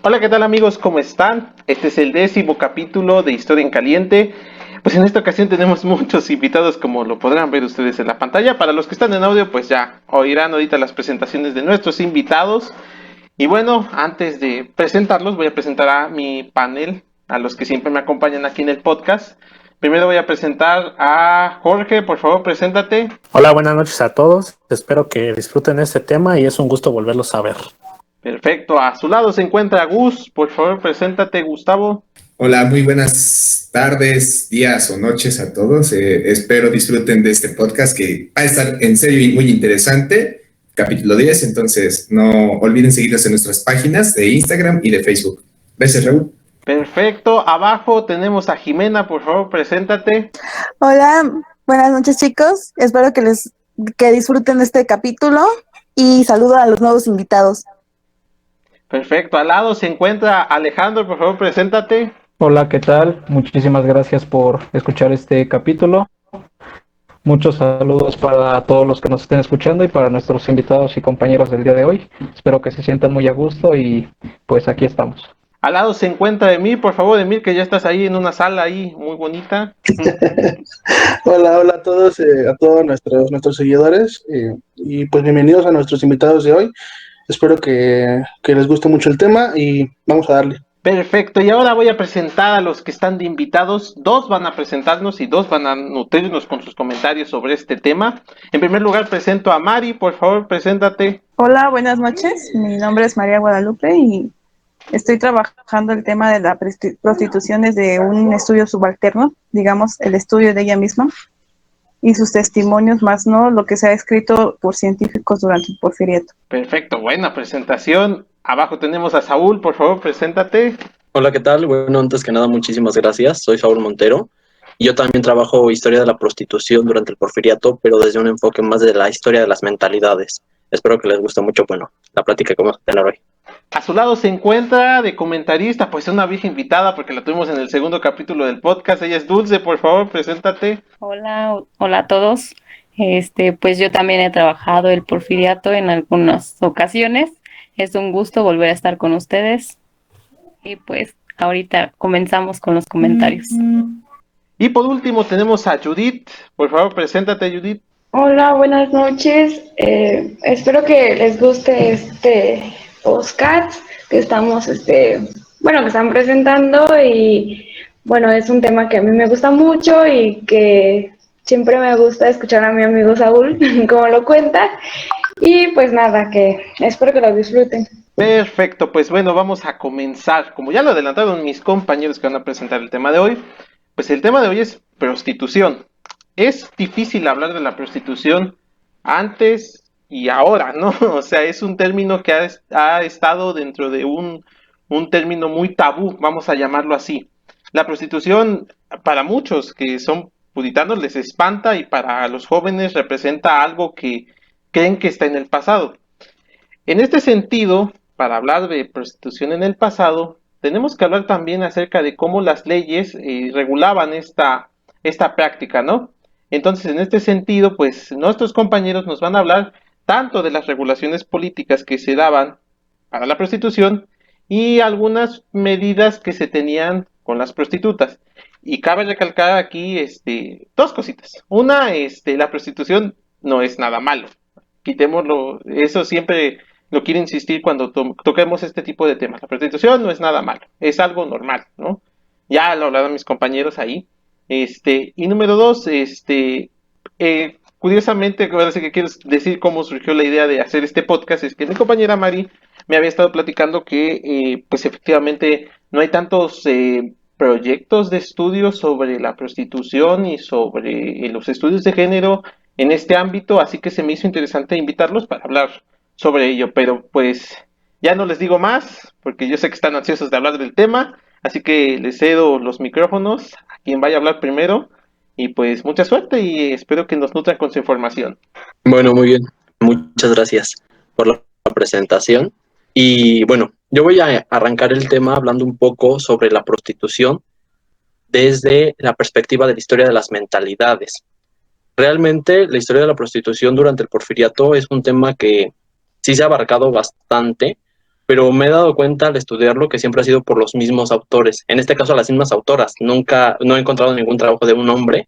Hola, ¿qué tal amigos? ¿Cómo están? Este es el 10º capítulo de Historia en Caliente. Pues en esta ocasión tenemos muchos invitados, como lo podrán ver ustedes en la pantalla. Para los que están en audio, pues ya oirán ahorita las presentaciones de nuestros invitados. Y bueno, antes de presentarlos, voy a presentar a mi panel, a los que siempre me acompañan aquí en el podcast. Primero voy a presentar a Jorge, por favor, preséntate. Hola, buenas noches a todos. Espero que disfruten este tema y es un gusto volverlos a ver. Perfecto, a su lado se encuentra Gus, por favor, preséntate, Gustavo. Hola, muy buenas tardes, días o noches a todos. Espero disfruten de este podcast que va a estar en serio y muy interesante. Capítulo 10, entonces no olviden seguirnos en nuestras páginas de Instagram y de Facebook. Gracias, Raúl. Perfecto, abajo tenemos a Jimena, por favor, preséntate. Hola, buenas noches chicos. Espero que disfruten este capítulo y saludo a los nuevos invitados. Perfecto, al lado se encuentra Alejandro, por favor, preséntate. Hola, ¿qué tal? Muchísimas gracias por escuchar este capítulo. Muchos saludos para todos los que nos estén escuchando y para nuestros invitados y compañeros del día de hoy. Espero que se sientan muy a gusto y pues aquí estamos. Al lado se encuentra Emil, por favor, Emil, que ya estás ahí en una sala ahí muy bonita. Hola a todos, a todos nuestros seguidores y pues bienvenidos a nuestros invitados de hoy. Espero que les guste mucho el tema y vamos a darle. Perfecto, y ahora voy a presentar a los que están de invitados. Dos van a presentarnos y dos van a nutrirnos con sus comentarios sobre este tema. En primer lugar presento a Mari, por favor, preséntate. Hola, buenas noches. Mi nombre es María Guadalupe y estoy trabajando el tema de la prostitución desde un estudio subalterno, digamos, el estudio de ella misma y sus testimonios, más no lo que se ha escrito por científicos durante el Porfiriato. Perfecto, buena presentación. Abajo tenemos a Saúl, por favor, preséntate. Hola, ¿qué tal? Bueno, antes que nada, muchísimas gracias. Soy Saúl Montero. Y yo también trabajo historia de la prostitución durante el Porfiriato, pero desde un enfoque más de la historia de las mentalidades. Espero que les guste mucho, bueno, la plática que vamos a tener hoy. A su lado se encuentra de comentarista, pues una vieja invitada, porque la tuvimos en el segundo capítulo del podcast. Ella es Dulce, por favor, preséntate. Hola a todos. Pues yo también he trabajado el Porfiriato en algunas ocasiones. Es un gusto volver a estar con ustedes. Y pues ahorita comenzamos con los comentarios. Y por último tenemos a Judith. Por favor, preséntate, Judith. Hola, buenas noches. Espero que les guste este podcast que estamos, que están presentando y bueno, es un tema que a mí me gusta mucho y que siempre me gusta escuchar a mi amigo Saúl, como lo cuenta. Y pues nada, que espero que lo disfruten. Perfecto, pues bueno, vamos a comenzar. Como ya lo adelantaron mis compañeros que van a presentar el tema de hoy, pues el tema de hoy es prostitución. Es difícil hablar de la prostitución antes y ahora, ¿no? O sea, es un término que ha estado dentro de un término muy tabú, vamos a llamarlo así. La prostitución, para muchos que son puritanos, les espanta, y para los jóvenes representa algo que creen que está en el pasado. En este sentido, para hablar de prostitución en el pasado, tenemos que hablar también acerca de cómo las leyes regulaban esta práctica, ¿no? Entonces, en este sentido, pues nuestros compañeros nos van a hablar tanto de las regulaciones políticas que se daban para la prostitución y algunas medidas que se tenían con las prostitutas. Y cabe recalcar aquí dos cositas. Una, la prostitución no es nada malo. Quitémoslo, eso siempre lo quiero insistir cuando toquemos este tipo de temas. La prostitución no es nada malo, es algo normal, ¿no? Ya lo hablaron mis compañeros ahí. Y número dos, curiosamente, ahora sí que quiero decir cómo surgió la idea de hacer este podcast, es que mi compañera Mari me había estado platicando que, pues efectivamente, no hay tantos proyectos de estudio sobre la prostitución y sobre los estudios de género en este ámbito, así que se me hizo interesante invitarlos para hablar sobre ello, pero pues ya no les digo más, porque yo sé que están ansiosos de hablar del tema, así que les cedo los micrófonos a quien vaya a hablar primero, y pues mucha suerte y espero que nos nutran con su información. Bueno, muy bien. Muchas gracias por la presentación. Y bueno, yo voy a arrancar el tema hablando un poco sobre la prostitución desde la perspectiva de la historia de las mentalidades. Realmente la historia de la prostitución durante el Porfiriato es un tema que sí se ha abarcado bastante, pero me he dado cuenta al estudiarlo que siempre ha sido por los mismos autores, en este caso las mismas autoras. Nunca, no he encontrado ningún trabajo de un hombre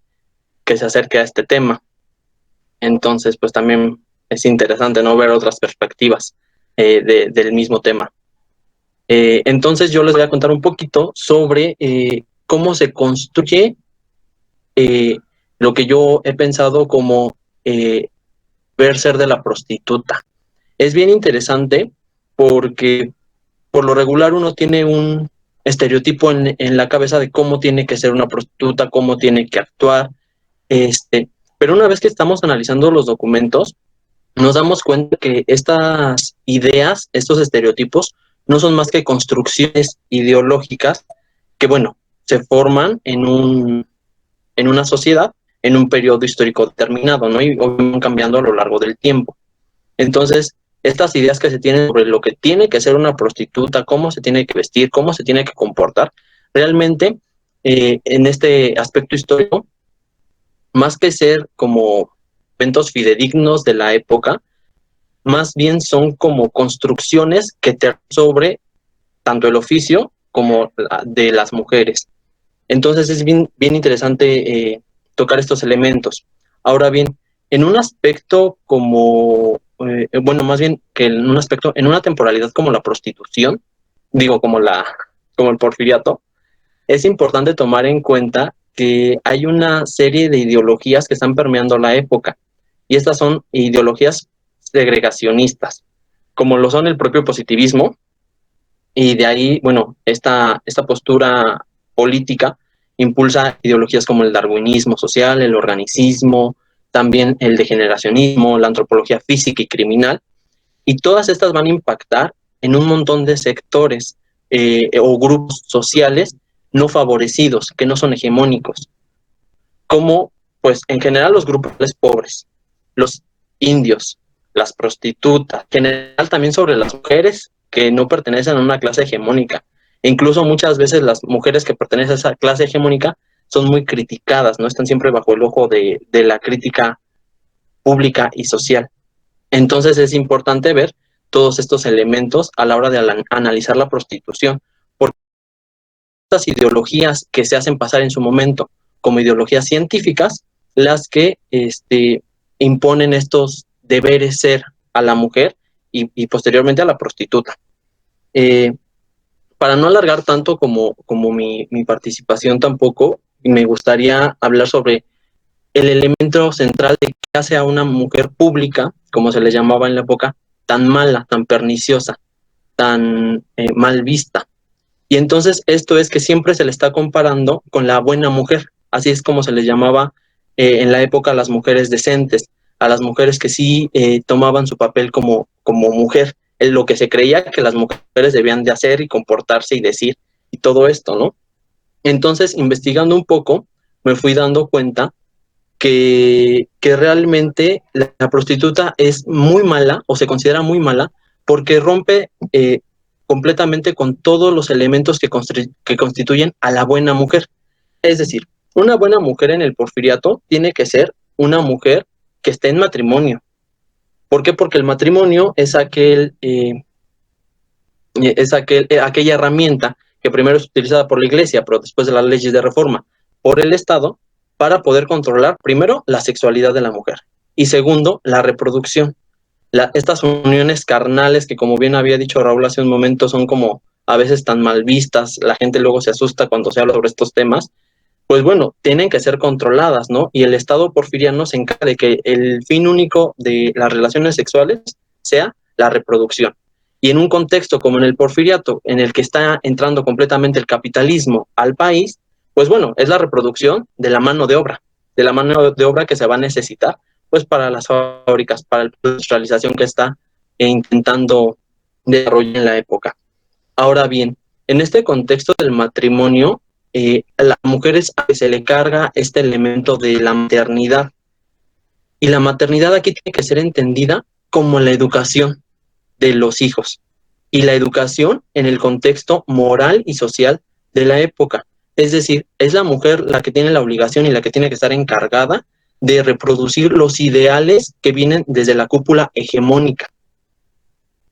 que se acerque a este tema. Entonces, pues también es interesante, ¿no?, ver otras perspectivas del mismo tema. Entonces yo les voy a contar un poquito sobre cómo se construye lo que yo he pensado como ver ser de la prostituta. Es bien interesante porque por lo regular uno tiene un estereotipo en la cabeza de cómo tiene que ser una prostituta, cómo tiene que actuar, pero una vez que estamos analizando los documentos, nos damos cuenta que estas ideas, estos estereotipos, no son más que construcciones ideológicas que, bueno, se forman en una sociedad, en un periodo histórico determinado, ¿no? Y van cambiando a lo largo del tiempo. Entonces, estas ideas que se tienen sobre lo que tiene que ser una prostituta, cómo se tiene que vestir, cómo se tiene que comportar, realmente, en este aspecto histórico, más que ser como eventos fidedignos de la época, más bien son como construcciones que te sobre tanto el oficio como de las mujeres. Entonces es bien interesante tocar estos elementos. Ahora bien, en un aspecto como, bueno, más bien que en un aspecto, en una temporalidad como la prostitución, digo como el porfiriato, es importante tomar en cuenta que hay una serie de ideologías que están permeando la época, y estas son ideologías segregacionistas, como lo son el propio positivismo, y de ahí, bueno, esta postura política impulsa ideologías como el darwinismo social, el organicismo, también el degeneracionismo, la antropología física y criminal, y todas estas van a impactar en un montón de sectores o grupos sociales no favorecidos, que no son hegemónicos, como pues en general los grupos pobres, los indios, las prostitutas, en general también sobre las mujeres que no pertenecen a una clase hegemónica. E incluso muchas veces las mujeres que pertenecen a esa clase hegemónica son muy criticadas, ¿no? Están siempre bajo el ojo de la crítica pública y social. Entonces es importante ver todos estos elementos a la hora de analizar la prostitución, porque estas ideologías que se hacen pasar en su momento como ideologías científicas, las que imponen estos deberes ser a la mujer y posteriormente a la prostituta. Para no alargar tanto como mi participación tampoco, me gustaría hablar sobre el elemento central de qué hace a una mujer pública, como se le llamaba en la época, tan mala, tan perniciosa, tan mal vista. Y entonces esto es que siempre se le está comparando con la buena mujer. Así es como se les llamaba en la época a las mujeres decentes, a las mujeres que sí tomaban su papel como mujer, en lo que se creía que las mujeres debían de hacer y comportarse y decir y todo esto, ¿no? Entonces, investigando un poco, me fui dando cuenta que realmente la prostituta es muy mala o se considera muy mala porque rompe completamente con todos los elementos que constituyen a la buena mujer. Es decir, una buena mujer en el porfiriato tiene que ser una mujer que esté en matrimonio. ¿Por qué? Porque el matrimonio es aquella herramienta que primero es utilizada por la Iglesia, pero después de las leyes de reforma por el Estado, para poder controlar, primero, la sexualidad de la mujer y segundo, la reproducción. Estas uniones carnales que, como bien había dicho Raúl hace un momento, son como a veces tan mal vistas, la gente luego se asusta cuando se habla sobre estos temas, pues bueno, tienen que ser controladas, ¿no? Y el Estado porfiriano se encarga de que el fin único de las relaciones sexuales sea la reproducción. Y en un contexto como en el porfiriato, en el que está entrando completamente el capitalismo al país, pues bueno, es la reproducción de la mano de obra que se va a necesitar, pues para las fábricas, para la industrialización que está intentando desarrollar en la época. Ahora bien, en este contexto del matrimonio, a las mujeres se le carga este elemento de la maternidad. Y la maternidad aquí tiene que ser entendida como la educación de los hijos y la educación en el contexto moral y social de la época. Es decir, es la mujer la que tiene la obligación y la que tiene que estar encargada de reproducir los ideales que vienen desde la cúpula hegemónica.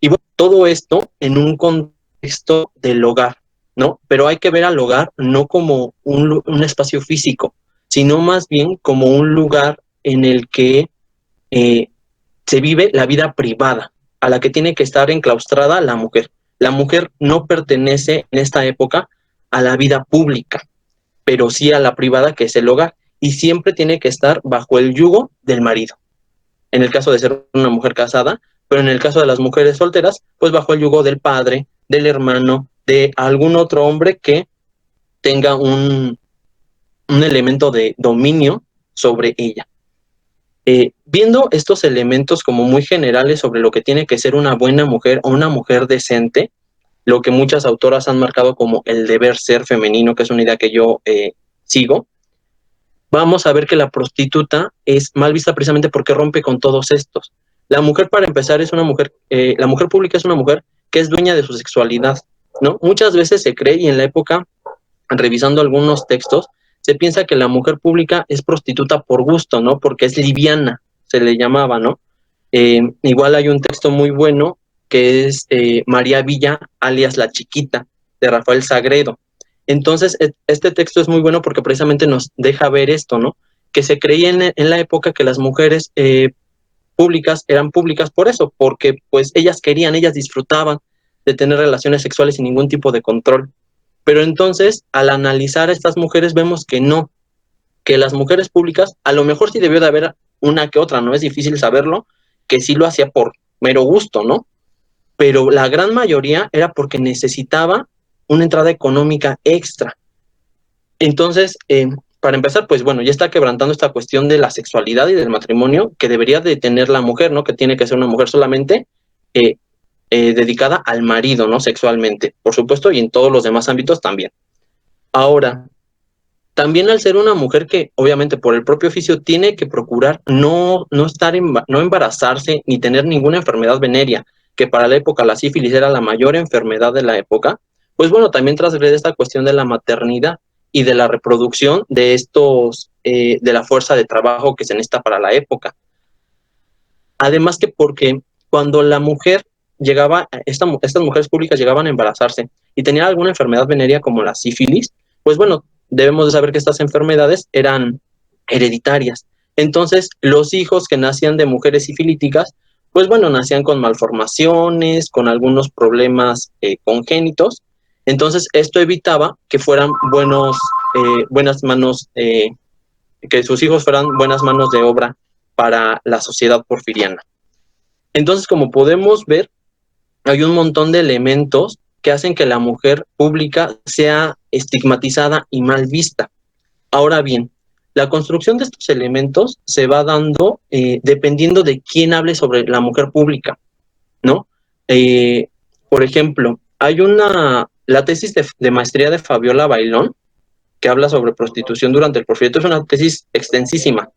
Y bueno, todo esto en un contexto del hogar, ¿no? Pero hay que ver al hogar no como un espacio físico, sino más bien como un lugar en el que se vive la vida privada, a la que tiene que estar enclaustrada la mujer. La mujer no pertenece en esta época a la vida pública, pero sí a la privada, que es el hogar, y siempre tiene que estar bajo el yugo del marido. En el caso de ser una mujer casada, pero en el caso de las mujeres solteras, pues bajo el yugo del padre, del hermano, de algún otro hombre que tenga un elemento de dominio sobre ella. Viendo estos elementos como muy generales sobre lo que tiene que ser una buena mujer o una mujer decente, lo que muchas autoras han marcado como el deber ser femenino, que es una idea que yo sigo, vamos a ver que la prostituta es mal vista precisamente porque rompe con todos estos. La mujer, para empezar, es una mujer, la mujer pública es una mujer que es dueña de su sexualidad, ¿no? Muchas veces se cree, y en la época, revisando algunos textos, se piensa que la mujer pública es prostituta por gusto, ¿no? Porque es liviana, se le llamaba, ¿no? Igual hay un texto muy bueno que es María Villa, alias La Chiquita, de Rafael Sagredo. Entonces, este texto es muy bueno porque precisamente nos deja ver esto, ¿no? Que se creía en la época que las mujeres públicas eran públicas por eso, porque pues ellas querían, ellas disfrutaban de tener relaciones sexuales sin ningún tipo de control. Pero entonces, al analizar a estas mujeres, vemos que no, que las mujeres públicas, a lo mejor sí debió de haber una que otra, no es difícil saberlo, que sí lo hacía por mero gusto, ¿no? Pero la gran mayoría era porque necesitaba una entrada económica extra. Entonces, para empezar, pues bueno, ya está quebrantando esta cuestión de la sexualidad y del matrimonio que debería de tener la mujer, ¿no? Que tiene que ser una mujer solamente dedicada al marido, ¿no? Sexualmente, por supuesto, y en todos los demás ámbitos también. Ahora, también al ser una mujer que obviamente por el propio oficio tiene que procurar no embarazarse ni tener ninguna enfermedad venérea, que para la época la sífilis era la mayor enfermedad de la época, pues bueno, también transgrede esta cuestión de la maternidad y de la reproducción de estos, de la fuerza de trabajo que se necesita para la época. Además que porque cuando la mujer llegaba, estas mujeres públicas llegaban a embarazarse y tenían alguna enfermedad venérea como la sífilis, pues bueno, debemos de saber que estas enfermedades eran hereditarias. Entonces, los hijos que nacían de mujeres sifilíticas, pues bueno, nacían con malformaciones, con algunos problemas congénitos. Entonces, esto evitaba que fueran buenas manos, que sus hijos fueran buenas manos de obra para la sociedad porfiriana. Entonces, como podemos ver, hay un montón de elementos que hacen que la mujer pública sea estigmatizada y mal vista. Ahora bien, la construcción de estos elementos se va dando dependiendo de quién hable sobre la mujer pública, ¿no? Por ejemplo, hay la tesis de maestría de Fabiola Bailón, que habla sobre prostitución durante el Porfiriato. Es una tesis extensísima.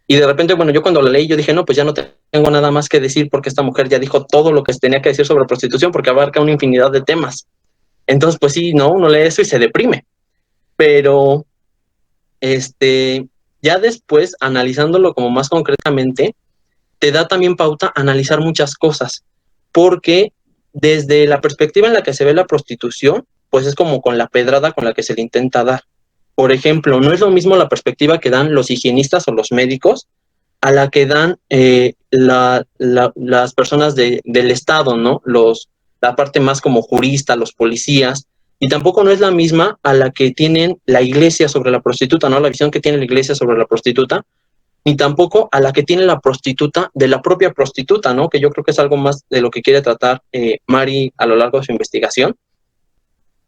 Y de repente, bueno, yo cuando la leí, yo dije, no, pues ya no tengo nada más que decir porque esta mujer ya dijo todo lo que tenía que decir sobre prostitución porque abarca una infinidad de temas. Entonces, pues sí, no, uno lee eso y se deprime. Pero, ya después, analizándolo como más concretamente, te da también pauta a analizar muchas cosas. Porque desde la perspectiva en la que se ve la prostitución, pues es como con la pedrada con la que se le intenta dar. Por ejemplo, no es lo mismo la perspectiva que dan los higienistas o los médicos a la que dan las personas del Estado, ¿no? La parte más como jurista, los policías, y tampoco no es la misma a la que tienen la iglesia sobre la prostituta, ¿no? La visión que tiene la iglesia sobre la prostituta, ni tampoco a la que tiene la prostituta de la propia prostituta, ¿no? Que yo creo que es algo más de lo que quiere tratar Mari a lo largo de su investigación.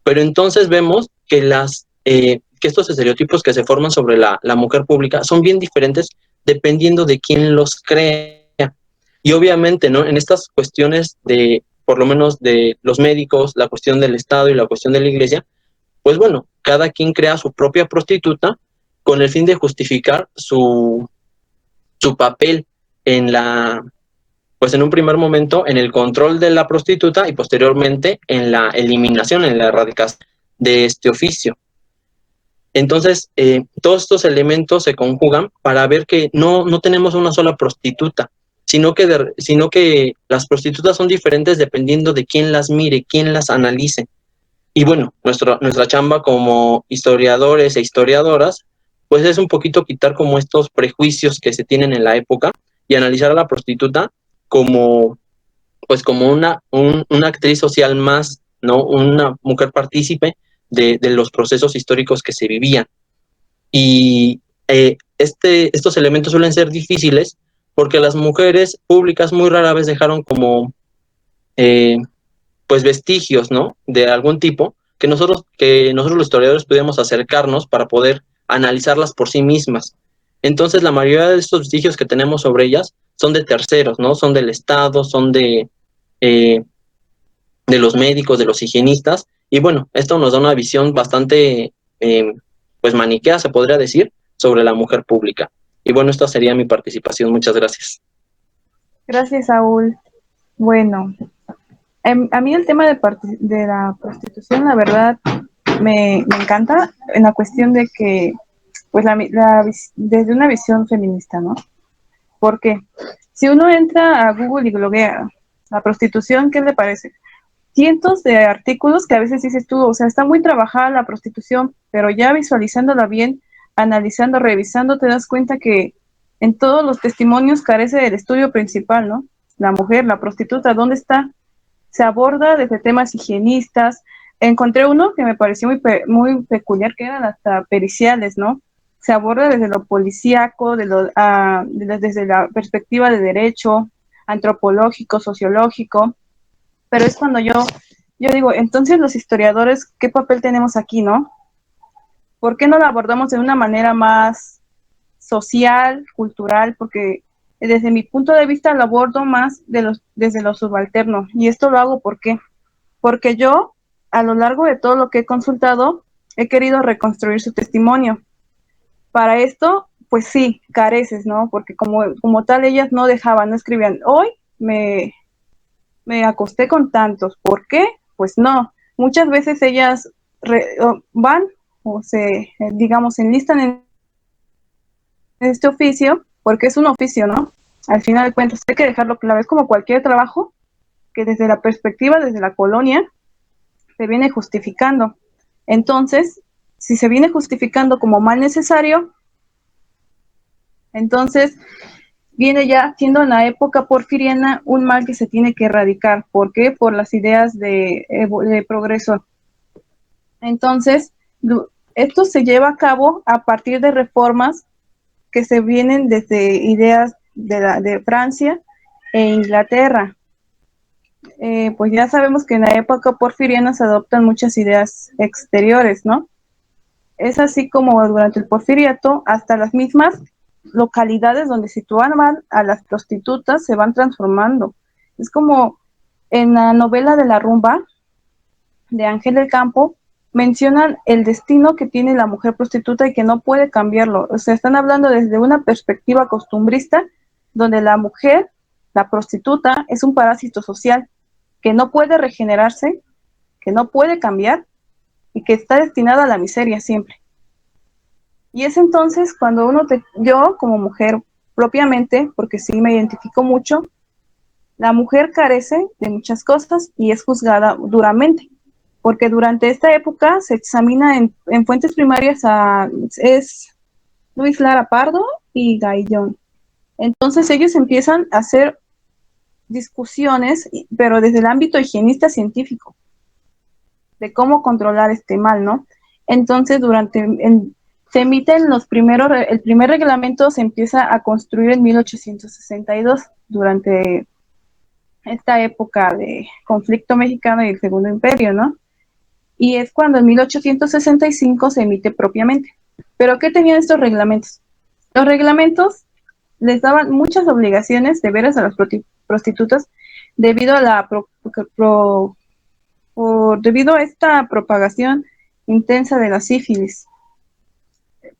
Pero entonces vemos que que estos estereotipos que se forman sobre la mujer pública son bien diferentes dependiendo de quién los crea. Y obviamente, ¿no? En estas cuestiones por lo menos de los médicos, la cuestión del Estado y la cuestión de la iglesia, pues bueno, cada quien crea su propia prostituta con el fin de justificar su papel pues en un primer momento en el control de la prostituta y posteriormente en la eliminación, en la erradicación de este oficio. Entonces, todos estos elementos se conjugan para ver que no tenemos una sola prostituta, sino que las prostitutas son diferentes dependiendo de quién las mire, quién las analice. Y bueno, nuestra chamba como historiadores e historiadoras, pues es un poquito quitar como estos prejuicios que se tienen en la época y analizar a la prostituta como, pues como una actriz social más, ¿no? Una mujer partícipe de los procesos históricos que se vivían. Y estos elementos suelen ser difíciles porque las mujeres públicas muy rara vez dejaron como pues vestigios, ¿no? De algún tipo que nosotros los historiadores pudiéramos acercarnos para poder analizarlas por sí mismas. Entonces la mayoría de estos vestigios que tenemos sobre ellas son de terceros, ¿no? Son del Estado, son de los médicos, de los higienistas, y bueno, esto nos da una visión bastante pues maniquea, se podría decir, sobre la mujer pública. Y bueno, esta sería mi participación. Muchas gracias. Gracias, Saúl. Bueno, a mí el tema de la prostitución, la verdad, me encanta en la cuestión de que, pues, desde una visión feminista, ¿no? Porque si uno entra a Google y bloguea la prostitución, ¿qué le parece? Cientos de artículos que a veces dices tú, o sea, está muy trabajada la prostitución, pero ya visualizándola bien, analizando, revisando, te das cuenta que en todos los testimonios carece del estudio principal, ¿no? La mujer, la prostituta, ¿dónde está? Se aborda desde temas higienistas. Encontré uno que me pareció muy peculiar, que eran hasta periciales, ¿no? Se aborda desde lo policíaco, desde la perspectiva de derecho, antropológico, sociológico, pero es cuando yo digo, entonces los historiadores, ¿qué papel tenemos aquí, no? ¿Por qué no lo abordamos de una manera más social, cultural? Porque desde mi punto de vista lo abordo más desde lo subalterno. Y esto lo hago ¿por qué? Porque yo, a lo largo de todo lo que he consultado, he querido reconstruir su testimonio. Para esto, pues sí, careces, ¿no? Porque como tal ellas no dejaban, no escribían, hoy me acosté con tantos. ¿Por qué? Pues no. Muchas veces ellas van o digamos, enlistan en este oficio, porque es un oficio, ¿no? Al final de cuentas, hay que dejarlo claro, es como cualquier trabajo que desde la perspectiva, desde la colonia, se viene justificando. Entonces, si se viene justificando como mal necesario, entonces viene ya siendo en la época porfiriana un mal que se tiene que erradicar. ¿Por qué? Por las ideas de progreso. Entonces, esto se lleva a cabo a partir de reformas que se vienen desde ideas de Francia e Inglaterra. Pues ya sabemos que en la época porfiriana se adoptan muchas ideas exteriores, ¿no? Es así como durante el porfiriato, hasta las mismas localidades donde situaban a las prostitutas se van transformando. Es como en la novela de La Rumba, de Ángel del Campo, mencionan el destino que tiene la mujer prostituta y que no puede cambiarlo. O sea, están hablando desde una perspectiva costumbrista, donde la mujer, la prostituta, es un parásito social que no puede regenerarse, que no puede cambiar y que está destinada a la miseria siempre. Y es entonces cuando yo como mujer propiamente, porque sí me identifico mucho, la mujer carece de muchas cosas y es juzgada duramente, porque durante esta época se examina en fuentes primarias es Luis Lara Pardo y Gaillón. Entonces ellos empiezan a hacer discusiones, pero desde el ámbito higienista científico, de cómo controlar este mal, ¿no? Entonces se emiten el primer reglamento se empieza a construir en 1862, durante esta época de conflicto mexicano y el Segundo Imperio, ¿no? Y es cuando en 1865 se emite propiamente. ¿Pero qué tenían estos reglamentos? Los reglamentos les daban muchas obligaciones de veras a las prostitutas debido a debido a esta propagación intensa de la sífilis,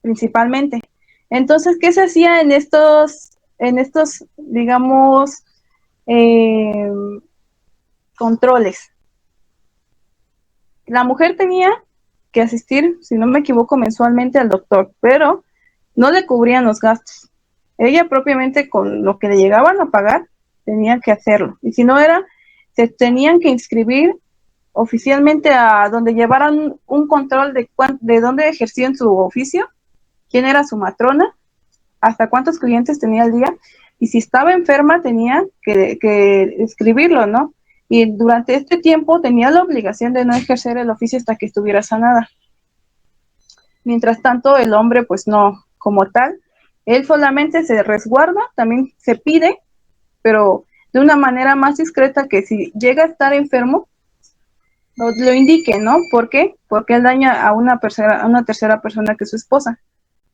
principalmente. Entonces, ¿qué se hacía en estos digamos, controles? La mujer tenía que asistir, si no me equivoco, mensualmente al doctor, pero no le cubrían los gastos. Ella propiamente con lo que le llegaban a pagar tenía que hacerlo. Y si no era, se tenían que inscribir oficialmente a donde llevaran un control de dónde ejercían su oficio, quién era su matrona, hasta cuántos clientes tenía al día, y si estaba enferma tenía que escribirlo, ¿no? Y durante este tiempo tenía la obligación de no ejercer el oficio hasta que estuviera sanada. Mientras tanto, el hombre, pues no, como tal, él solamente se resguarda, también se pide, pero de una manera más discreta, que si llega a estar enfermo, lo indique, ¿no? ¿Por qué? Porque él daña a una tercera persona que es su esposa,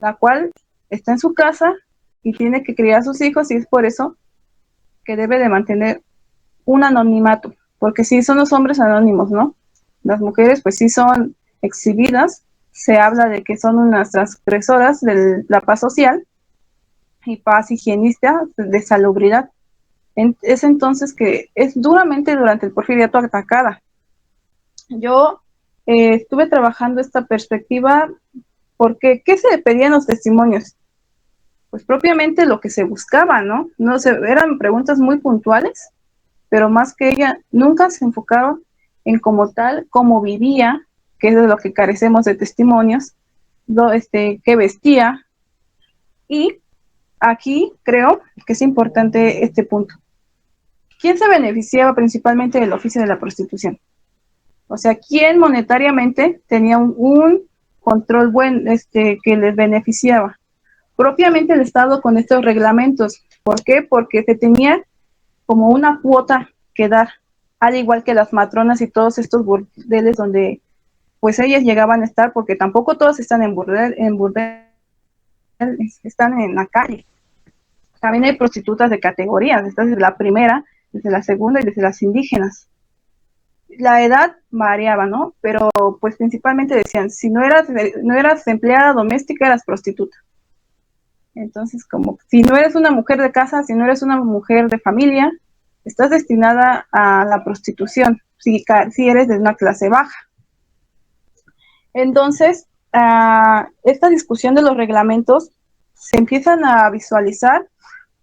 la cual está en su casa y tiene que criar a sus hijos, y es por eso que debe de mantener un anonimato, porque sí son los hombres anónimos, ¿no? Las mujeres pues sí son exhibidas, se habla de que son unas transgresoras de la paz social y paz higienista, de salubridad. Es entonces que es duramente durante el porfiriato atacada. Yo estuve trabajando esta perspectiva porque, ¿qué se le pedía en los testimonios? Pues propiamente lo que se buscaba, ¿no? No sé, eran preguntas muy puntuales, pero más que ella, nunca se enfocaba en como tal, cómo vivía, que es de lo que carecemos de testimonios, qué vestía. Y aquí creo que es importante este punto. ¿Quién se beneficiaba principalmente del oficio de la prostitución? O sea, ¿quién monetariamente tenía un control que les beneficiaba? Propiamente el Estado con estos reglamentos. ¿Por qué? Porque se tenía como una cuota que dar, al igual que las matronas y todos estos burdeles donde pues ellas llegaban a estar, porque tampoco todos están en burdel, están en la calle. También hay prostitutas de categorías, esta es la primera, desde la segunda y desde las indígenas. La edad variaba, ¿no? Pero pues principalmente decían, si no eras empleada doméstica, eras prostituta. Entonces, como si no eres una mujer de casa, si no eres una mujer de familia, estás destinada a la prostitución, si eres de una clase baja. Entonces, esta discusión de los reglamentos se empiezan a visualizar,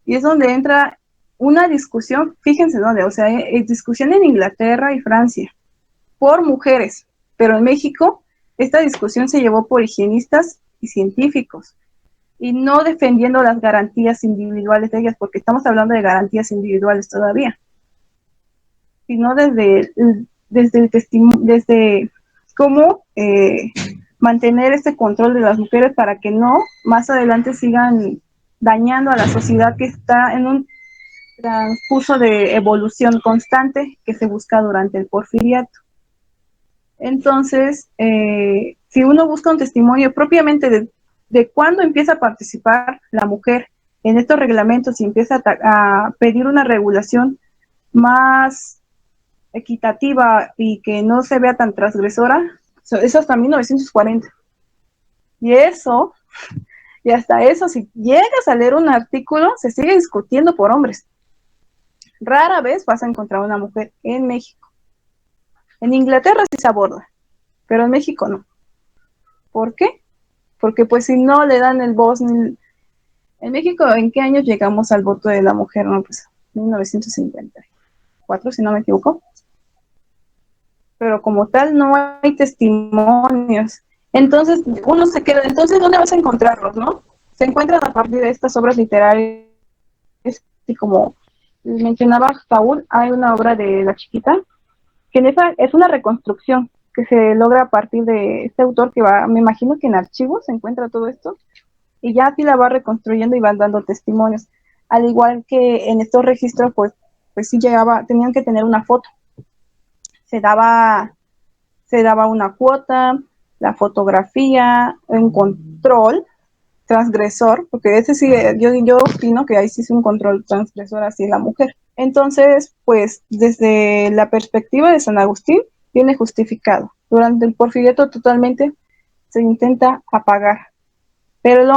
y es donde entra una discusión, fíjense dónde, o sea, hay discusión en Inglaterra y Francia por mujeres, pero en México esta discusión se llevó por higienistas y científicos, y no defendiendo las garantías individuales de ellas, porque estamos hablando de garantías individuales todavía, sino desde cómo mantener este control de las mujeres para que no más adelante sigan dañando a la sociedad, que está en un transcurso de evolución constante que se busca durante el porfiriato. Entonces, si uno busca un testimonio propiamente de cuándo empieza a participar la mujer en estos reglamentos y empieza a pedir una regulación más equitativa y que no se vea tan transgresora, es hasta 1940. Y hasta eso, si llegas a leer un artículo, se sigue discutiendo por hombres. Rara vez vas a encontrar una mujer en México. En Inglaterra sí se aborda, pero en México no. ¿Por qué? Porque pues si no le dan el voz, en México, ¿en qué años llegamos al voto de la mujer? No, pues 1954, si no me equivoco. Pero como tal no hay testimonios. Entonces uno se queda, entonces ¿dónde vas a encontrarlos, no? Se encuentran a partir de estas obras literarias, y como mencionaba Saúl, hay una obra de La Chiquita, que en esa es una reconstrucción que se logra a partir de este autor que me imagino que en archivos se encuentra todo esto, y ya así la va reconstruyendo y van dando testimonios. Al igual que en estos registros, pues sí tenían que tener una foto. Se daba una cuota, la fotografía, un control transgresor, porque ese sí, yo opino que ahí sí es un control transgresor hacia la mujer. Entonces, pues, desde la perspectiva de San Agustín, viene justificado. Durante el porfiriato totalmente se intenta apagar. Pero el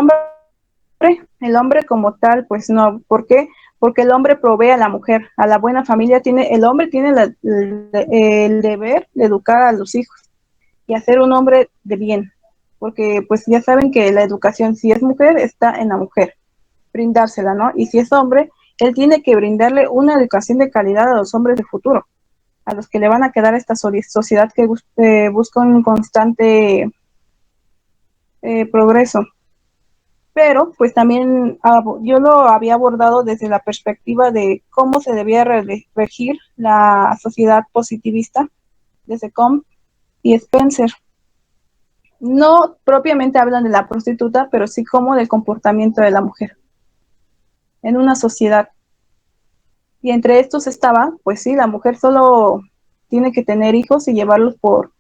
hombre como tal, pues no. ¿Por qué? Porque el hombre provee a la mujer, a la buena familia. El hombre tiene el deber de educar a los hijos y hacer un hombre de bien. Porque pues ya saben que la educación, si es mujer, está en la mujer. brindársela, ¿no? Y si es hombre, él tiene que brindarle una educación de calidad a los hombres de futuro, a los que le van a quedar esta sociedad que busca un constante progreso. Pero pues también yo lo había abordado desde la perspectiva de cómo se debía regir la sociedad positivista desde Comte y Spencer. No propiamente hablan de la prostituta, pero sí como del comportamiento de la mujer en una sociedad. Y entre estos estaba, pues sí, la mujer solo tiene que tener hijos y llevarlos por,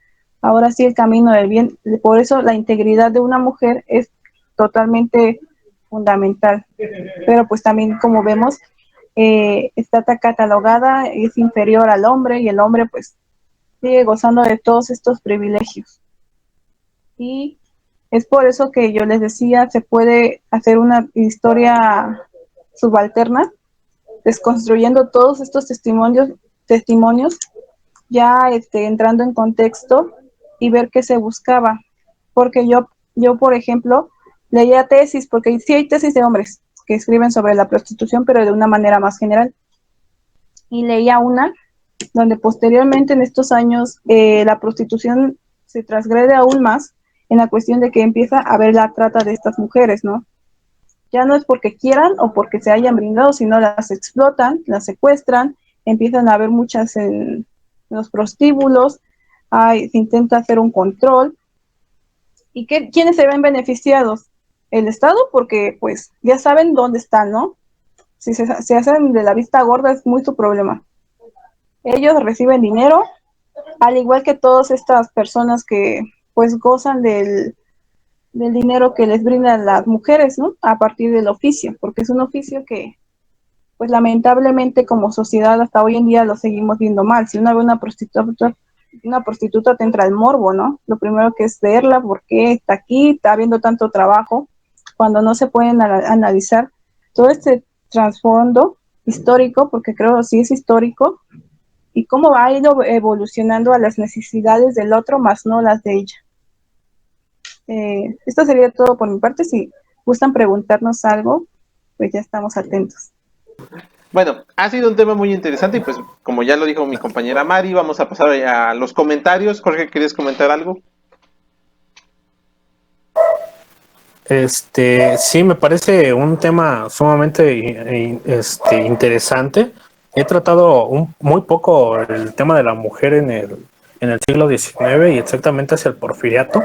ahora sí, el camino del bien. Por eso la integridad de una mujer es totalmente fundamental. Pero pues también, como vemos, está catalogada, es inferior al hombre, y el hombre pues sigue gozando de todos estos privilegios. Y es por eso que yo les decía, se puede hacer una historia subalterna, desconstruyendo todos estos testimonios ya entrando en contexto y ver qué se buscaba. Porque yo, por ejemplo, leía tesis, porque sí hay tesis de hombres que escriben sobre la prostitución, pero de una manera más general. Y leía una donde posteriormente en estos años la prostitución se transgrede aún más en la cuestión de que empieza a haber la trata de estas mujeres, ¿no? Ya no es porque quieran o porque se hayan brindado, sino las explotan, las secuestran, empiezan a haber muchas en los prostíbulos, se intenta hacer un control. ¿Y quiénes se ven beneficiados? El Estado, porque pues ya saben dónde están, ¿no? Si se hacen de la vista gorda es muy su problema. Ellos reciben dinero, al igual que todas estas personas que pues gozan del dinero que les brindan las mujeres, ¿no? A partir del oficio, porque es un oficio que, pues lamentablemente como sociedad hasta hoy en día lo seguimos viendo mal. Si uno ve una prostituta te entra el morbo, ¿no? Lo primero que es verla, por qué está aquí, está habiendo tanto trabajo, cuando no se pueden analizar todo este trasfondo histórico, porque creo que sí es histórico, y cómo ha ido evolucionando a las necesidades del otro, más no las de ella. Esto sería todo por mi parte. Si gustan preguntarnos algo, pues ya estamos atentos. Bueno, ha sido un tema muy interesante y pues como ya lo dijo mi compañera Mari, vamos a pasar a los comentarios. Jorge, ¿querías comentar algo? Sí, me parece un tema sumamente interesante. He tratado muy poco el tema de la mujer en el siglo XIX y exactamente hacia el porfiriato.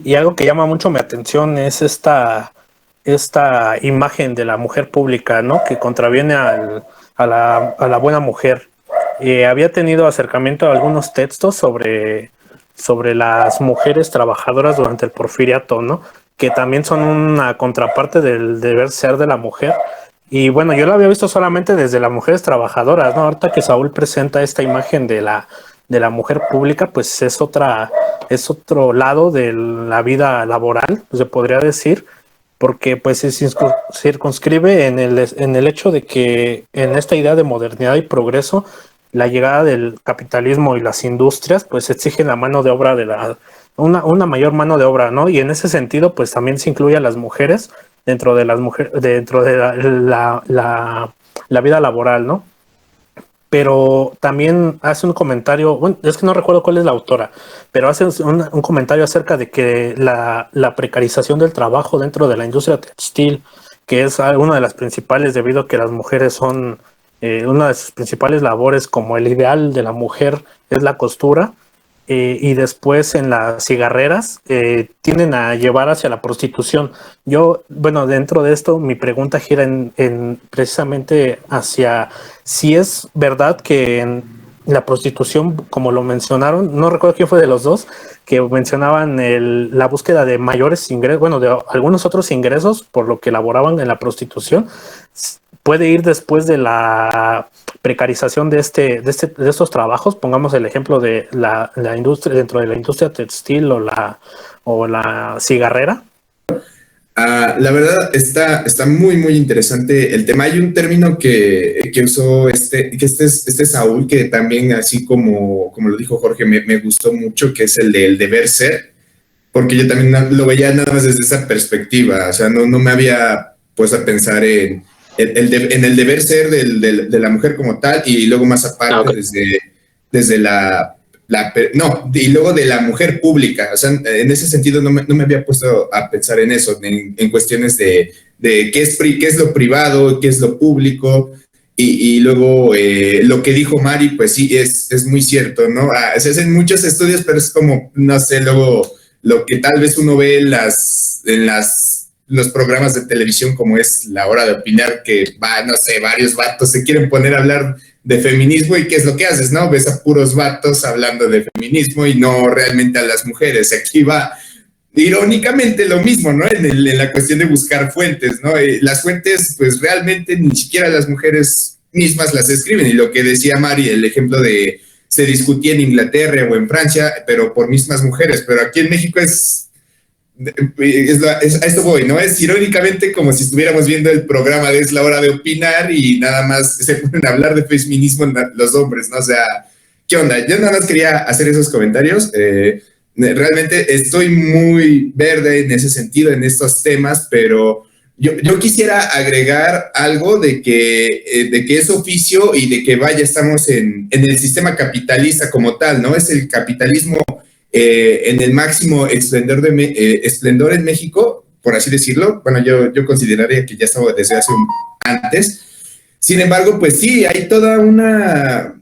Y algo que llama mucho mi atención es esta imagen de la mujer pública, ¿no? Que contraviene a la buena mujer. Había tenido acercamiento a algunos textos sobre las mujeres trabajadoras durante el porfiriato, ¿no? Que también son una contraparte del deber ser de la mujer. Y bueno, yo lo había visto solamente desde las mujeres trabajadoras, ¿no? Ahorita que Saúl presenta esta imagen de la mujer pública, pues es otro lado de la vida laboral, se podría decir, porque pues se circunscribe en el hecho de que en esta idea de modernidad y progreso, la llegada del capitalismo y las industrias pues exigen la mano de obra una mayor mano de obra, ¿no? Y en ese sentido pues también se incluye a las mujeres dentro de la vida laboral, ¿no? Pero también hace un comentario, bueno, es que no recuerdo cuál es la autora, pero hace un comentario acerca de que la precarización del trabajo dentro de la industria textil, que es una de las principales debido a que las mujeres son una de sus principales labores, como el ideal de la mujer es la costura, y después en las cigarreras tienden a llevar hacia la prostitución. Yo, bueno, dentro de esto mi pregunta gira en precisamente hacia si es verdad que en la prostitución, como lo mencionaron, no recuerdo quién fue de los dos, que mencionaban la búsqueda de mayores ingresos, bueno, de algunos otros ingresos por lo que laboraban en la prostitución, puede ir después de la precarización de estos trabajos. Pongamos el ejemplo de la industria, dentro de la industria textil o la cigarrera. La verdad está muy, muy interesante el tema. Hay un término que usó este Saúl, que también, así como lo dijo Jorge, me gustó mucho, que es el del deber ser, porque yo también lo veía nada más desde esa perspectiva. O sea, no me había puesto a pensar en el deber ser de la mujer como tal, y luego más aparte desde y luego de la mujer pública. O sea, en ese sentido no me había puesto a pensar en eso, en cuestiones de qué es lo privado, qué es lo público, y luego lo que dijo Mari, pues sí, es muy cierto, ¿no? Se hacen muchos estudios, pero es como, no sé, luego lo que tal vez uno ve en los programas de televisión, como es La Hora de Opinar, que no sé, varios vatos se quieren poner a hablar de feminismo, y ¿qué es lo que haces, no? Ves a puros vatos hablando de feminismo y no realmente a las mujeres. Aquí va irónicamente lo mismo, ¿no? En la cuestión de buscar fuentes, ¿no? Las fuentes, pues realmente ni siquiera las mujeres mismas las escriben, y lo que decía Mari, el ejemplo de se discutía en Inglaterra o en Francia, pero por mismas mujeres, pero aquí en México a esto voy, ¿no? Es irónicamente como si estuviéramos viendo el programa de Es la Hora de Opinar y nada más se ponen a hablar de feminismo los hombres, ¿no? O sea, ¿qué onda? Yo nada más quería hacer esos comentarios. Realmente estoy muy verde en ese sentido, en estos temas, pero yo quisiera agregar algo de que es oficio, y de que estamos en el sistema capitalista como tal, ¿no? Es el capitalismo en el máximo esplendor en México, por así decirlo. Bueno, yo consideraría que ya estaba desde hace antes. Sin embargo, pues sí, hay toda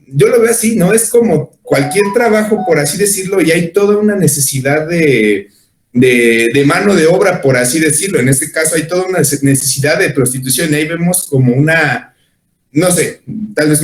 yo lo veo así, ¿no? Es como cualquier trabajo, por así decirlo, y hay toda una necesidad de mano de obra, por así decirlo. En este caso hay toda una necesidad de prostitución, y ahí vemos como no sé, tal vez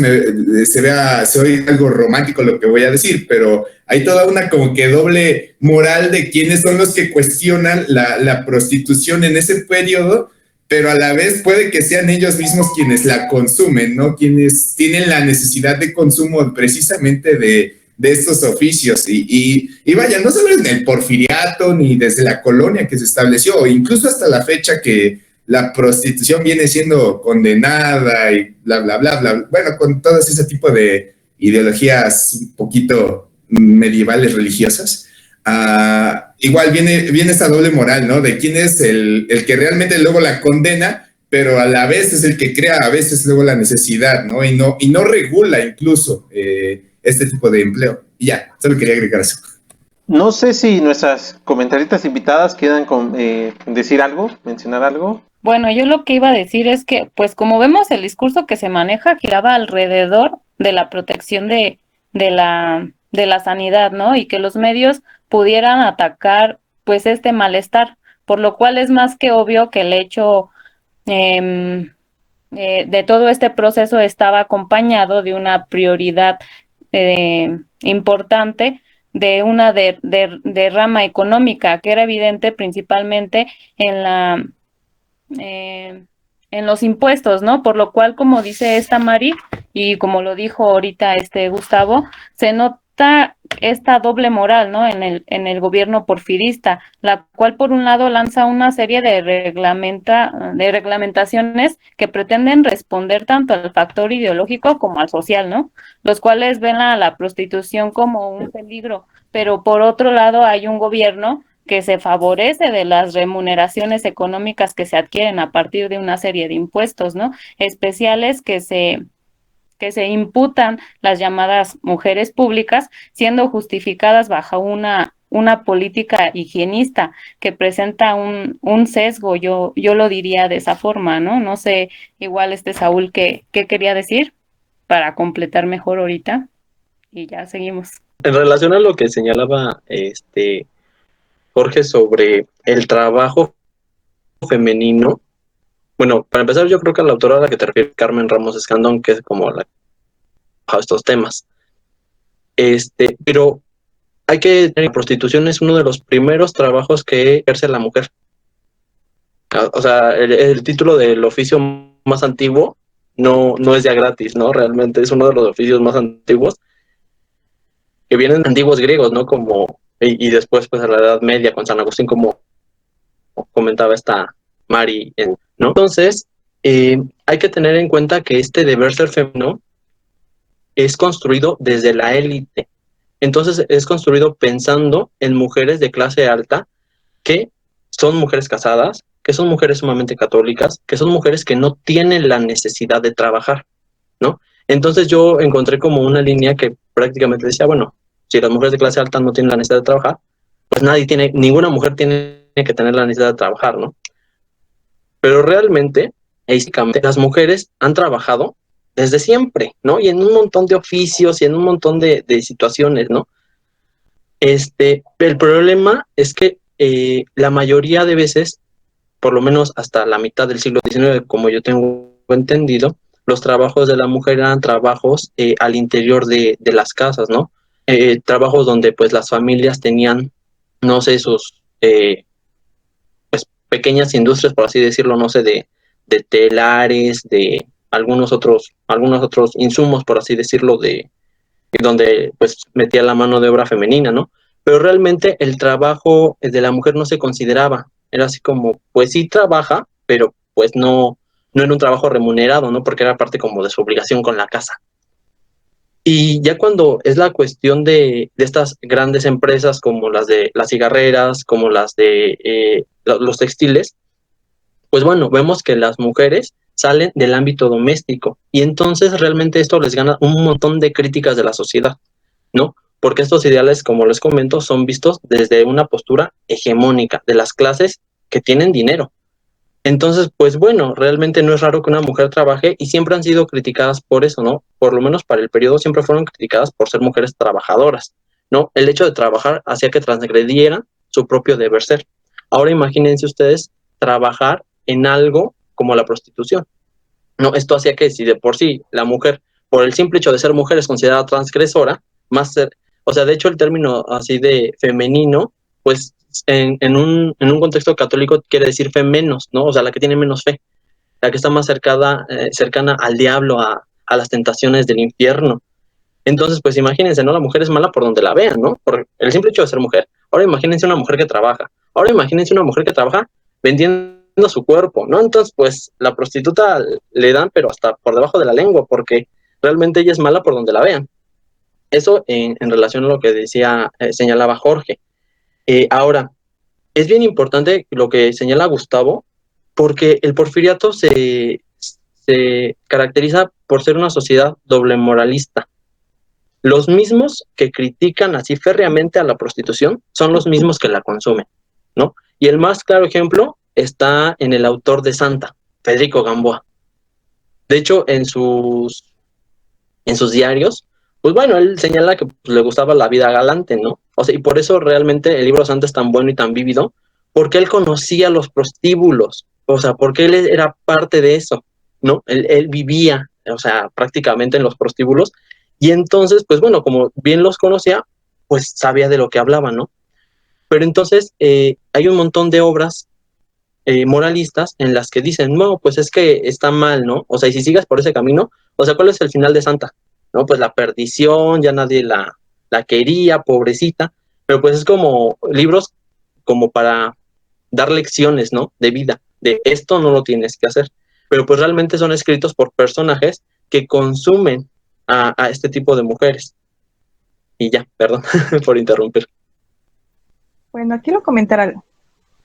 se oye algo romántico lo que voy a decir, pero hay toda una como que doble moral de quiénes son los que cuestionan la prostitución en ese periodo, pero a la vez puede que sean ellos mismos quienes la consumen, ¿no? Quienes tienen la necesidad de consumo precisamente de estos oficios. Y vaya, no solo en el porfiriato ni desde la colonia que se estableció, incluso hasta la fecha que la prostitución viene siendo condenada y bla, bla, bla, bla. Bueno, con todo ese tipo de ideologías un poquito medievales religiosas. Igual viene esta doble moral, ¿no? De quién es el que realmente luego la condena, pero a la vez es el que crea a veces luego la necesidad, ¿no? Y no regula incluso este tipo de empleo. Y ya, solo quería agregar eso. No sé si nuestras comentaristas invitadas quieran decir algo, mencionar algo. Bueno, yo lo que iba a decir es que, pues como vemos, el discurso que se maneja giraba alrededor de la protección de la sanidad, ¿no? Y que los medios pudieran atacar, pues, este malestar, por lo cual es más que obvio que el hecho de todo este proceso estaba acompañado de una prioridad importante, de una derrama económica que era evidente principalmente en los impuestos, ¿no? Por lo cual, como dice esta Mari, y como lo dijo ahorita Gustavo, se nota esta doble moral, ¿no? En el gobierno porfirista, la cual por un lado lanza una serie de reglamentaciones que pretenden responder tanto al factor ideológico como al social, ¿no? Los cuales ven a la prostitución como un peligro, pero por otro lado hay un gobierno que se favorece de las remuneraciones económicas que se adquieren a partir de una serie de impuestos, ¿no? Especiales que se imputan las llamadas mujeres públicas, siendo justificadas bajo una política higienista que presenta un sesgo, yo lo diría de esa forma, ¿no? No sé, igual Saúl, ¿qué quería decir para completar mejor ahorita? Y ya seguimos. En relación a lo que señalaba Jorge sobre el trabajo femenino, bueno, para empezar, yo creo que la autora a la que te refieres, Carmen Ramos Escandón, que es como la que estos temas. Pero hay que la prostitución es uno de los primeros trabajos que ejerce la mujer. O sea, el título del oficio más antiguo no es ya gratis, ¿no? Realmente es uno de los oficios más antiguos que vienen de antiguos griegos, ¿no? Y después, pues, a la Edad Media con San Agustín, como comentaba esta Mari, ¿no? Entonces, hay que tener en cuenta que este deber ser femenino es construido desde la élite. Entonces, es construido pensando en mujeres de clase alta que son mujeres casadas, que son mujeres sumamente católicas, que son mujeres que no tienen la necesidad de trabajar, ¿no? Entonces yo encontré como una línea que prácticamente decía, bueno, si las mujeres de clase alta no tienen la necesidad de trabajar, pues ninguna mujer tiene que tener la necesidad de trabajar, ¿no? Pero realmente, básicamente, las mujeres han trabajado desde siempre, ¿no? Y en un montón de oficios y en un montón de situaciones, ¿no? El problema es que la mayoría de veces, por lo menos hasta la mitad del siglo XIX, como yo tengo entendido, los trabajos de la mujer eran trabajos al interior de las casas, ¿no? Trabajos donde pues las familias tenían, no sé, sus pues pequeñas industrias, por así decirlo, no sé, de telares, de algunos otros insumos, por así decirlo, donde pues metía la mano de obra femenina, ¿no? Pero realmente el trabajo de la mujer no se consideraba, era así como, pues sí trabaja, pero pues no era un trabajo remunerado, ¿no? Porque era parte como de su obligación con la casa. Y ya cuando es la cuestión de estas grandes empresas como las de las cigarreras, como las de los textiles, pues bueno, vemos que las mujeres salen del ámbito doméstico y entonces realmente esto les gana un montón de críticas de la sociedad, ¿no? Porque estos ideales, como les comento, son vistos desde una postura hegemónica de las clases que tienen dinero. Entonces, pues bueno, realmente no es raro que una mujer trabaje y siempre han sido criticadas por eso, ¿no? Por lo menos para el periodo siempre fueron criticadas por ser mujeres trabajadoras, ¿no? El hecho de trabajar hacía que transgredieran su propio deber ser. Ahora imagínense ustedes trabajar en algo como la prostitución, ¿no? Esto hacía que si de por sí la mujer, por el simple hecho de ser mujer, es considerada transgresora, o sea, de hecho el término así de femenino, pues en un contexto católico quiere decir fe menos, ¿no? O sea, la que tiene menos fe, la que está más cercana al diablo, a las tentaciones del infierno. Entonces, pues imagínense, ¿no? La mujer es mala por donde la vean, ¿no? Por el simple hecho de ser mujer. Ahora imagínense una mujer que trabaja. Ahora imagínense una mujer que trabaja vendiendo su cuerpo, ¿no? Entonces, pues la prostituta le dan, pero hasta por debajo de la lengua, porque realmente ella es mala por donde la vean. Eso en relación a lo que señalaba Jorge. Ahora, es bien importante lo que señala Gustavo, porque el porfiriato se caracteriza por ser una sociedad doble moralista. Los mismos que critican así férreamente a la prostitución son los mismos que la consumen, ¿no? Y el más claro ejemplo está en el autor de Santa, Federico Gamboa. De hecho, en sus diarios, pues bueno, él señala que pues, le gustaba la vida galante, ¿no? O sea, y por eso realmente el libro Santa es tan bueno y tan vívido, porque él conocía los prostíbulos, o sea, porque él era parte de eso, ¿no? Él vivía, o sea, prácticamente en los prostíbulos, y entonces, pues bueno, como bien los conocía, pues sabía de lo que hablaba, ¿no? Pero entonces hay un montón de obras moralistas en las que dicen, no, pues es que está mal, ¿no? O sea, y si sigas por ese camino, o sea, ¿cuál es el final de Santa? ¿No? Pues la perdición, ya nadie la quería, pobrecita, pero pues es como libros como para dar lecciones, ¿no? De vida, de esto no lo tienes que hacer, pero pues realmente son escritos por personajes que consumen a este tipo de mujeres. Y ya, perdón por interrumpir. Bueno, quiero comentar algo.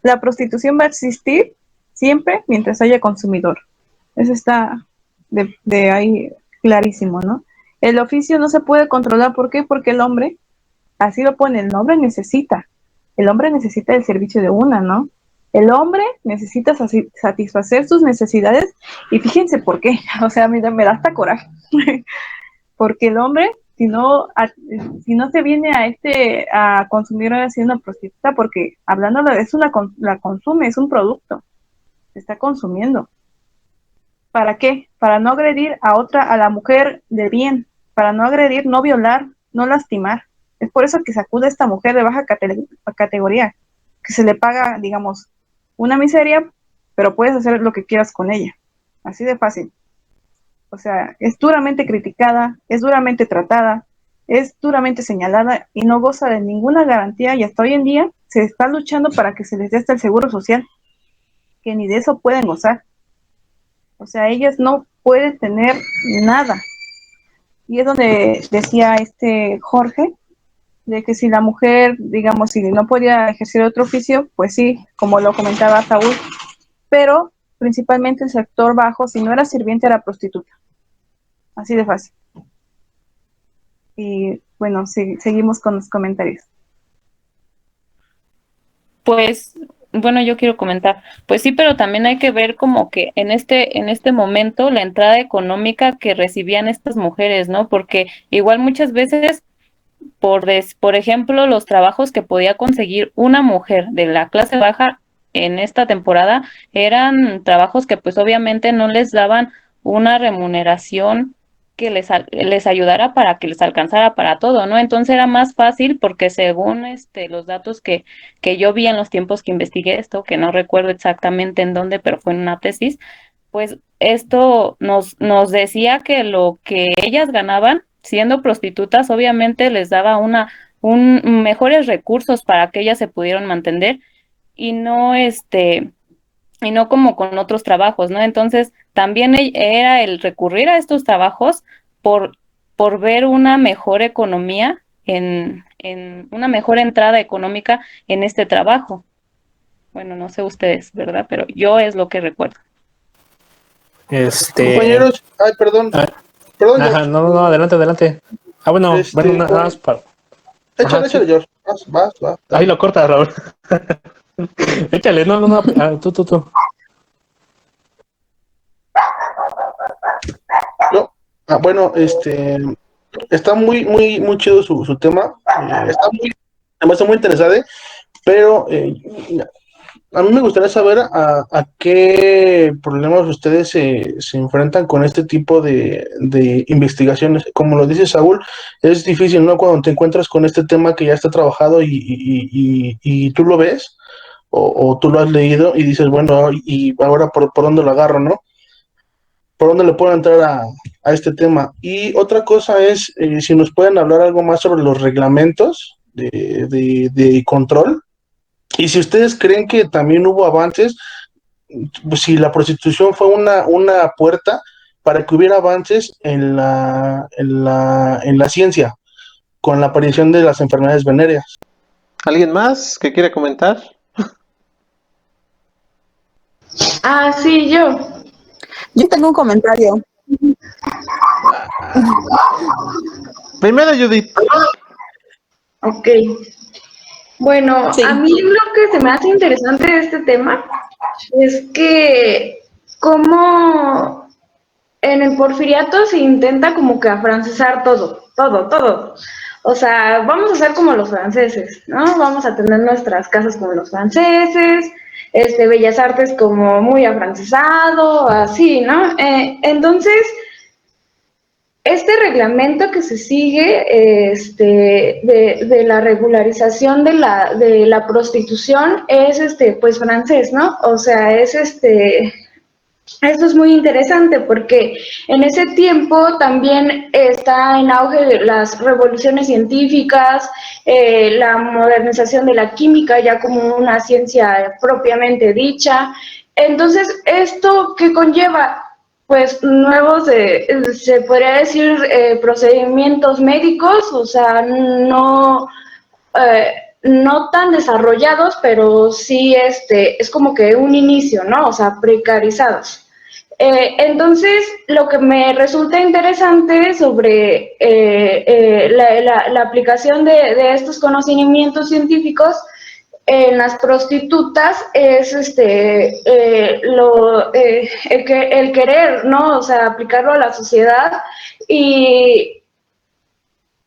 La prostitución va a existir siempre mientras haya consumidor. Eso está de ahí clarísimo, ¿no? El oficio no se puede controlar. ¿Por qué? Porque el hombre, así lo pone, el hombre necesita el servicio de una, ¿no? El hombre necesita satisfacer sus necesidades y fíjense por qué, o sea, me da hasta coraje, porque el hombre, si no se viene a consumir así una prostituta, porque hablando la consume, es un producto, se está consumiendo. ¿Para qué? Para no agredir a la mujer de bien, para no agredir, no violar, no lastimar. Es por eso que se acude a esta mujer de baja categoría, que se le paga, digamos, una miseria, pero puedes hacer lo que quieras con ella. Así de fácil. O sea, es duramente criticada, es duramente tratada, es duramente señalada y no goza de ninguna garantía, y hasta hoy en día se está luchando para que se les dé hasta el seguro social, que ni de eso pueden gozar. O sea, ellas no pueden tener nada. Y es donde decía Jorge, de que si la mujer, digamos, si no podía ejercer otro oficio, pues sí, como lo comentaba Saúl, pero principalmente el sector bajo, si no era sirviente, era prostituta. Así de fácil. Y bueno, sí, seguimos con los comentarios. Pues, bueno, yo quiero comentar, pues sí, pero también hay que ver como que en este momento la entrada económica que recibían estas mujeres, ¿no? Porque igual muchas veces, por ejemplo, los trabajos que podía conseguir una mujer de la clase baja en esta temporada eran trabajos que pues obviamente no les daban una remuneración que les ayudara para que les alcanzara para todo, ¿no? Entonces era más fácil porque según los datos que yo vi en los tiempos que investigué esto, que no recuerdo exactamente en dónde, pero fue en una tesis, pues esto nos decía que lo que ellas ganaban siendo prostitutas obviamente les daba mejores recursos para que ellas se pudieran mantener y no como con otros trabajos, ¿no? Entonces, también era el recurrir a estos trabajos por, por ver una mejor economía en una mejor entrada económica en este trabajo. Bueno, no sé ustedes, ¿verdad? Pero yo es lo que recuerdo. Compañeros, ay, perdón, Ah, perdón, ajá, George. no, adelante, adelante. Ah, bueno, bueno, nada más para. Ajá, Échale, sí. George. Vas, Ahí dale. lo corta, Raúl. Échale, no, tú. Yo, bueno, está muy chido su tema. Me está muy interesante, pero a mí me gustaría saber a qué problemas ustedes se enfrentan con este tipo de investigaciones. Como lo dice Saúl, es difícil, ¿no? Cuando te encuentras con este tema que ya está trabajado y tú lo ves o tú lo has leído y dices, bueno, y ahora por dónde lo agarro, ¿no? ¿Por dónde le puedo entrar a este tema? Y otra cosa es, si nos pueden hablar algo más sobre los reglamentos de control. Y si ustedes creen que también hubo avances, pues, si la prostitución fue una puerta para que hubiera avances en la ciencia, con la aparición de las enfermedades venéreas. ¿Alguien más que quiera comentar? Ah, sí, yo. Yo tengo un comentario. Primero, Judith. Ok. Bueno, a Sí. mí lo que se me hace interesante de este tema es que cómo en el porfiriato se intenta como que afrancesar todo. O sea, vamos a ser como los franceses, ¿no? Vamos a tener nuestras casas como los franceses, Bellas Artes como muy afrancesado, así, ¿no? Entonces, este reglamento que se sigue de la regularización de la prostitución es pues francés, ¿no? O sea, esto es muy interesante porque en ese tiempo también está en auge las revoluciones científicas, la modernización de la química ya como una ciencia propiamente dicha. Entonces, ¿esto qué conlleva? Pues nuevos, se podría decir, procedimientos médicos, o sea, no tan desarrollados, pero sí es como que un inicio, ¿no? O sea, precarizados. Entonces, lo que me resulta interesante sobre la aplicación de estos conocimientos científicos en las prostitutas es el querer, ¿no? O sea, aplicarlo a la sociedad y,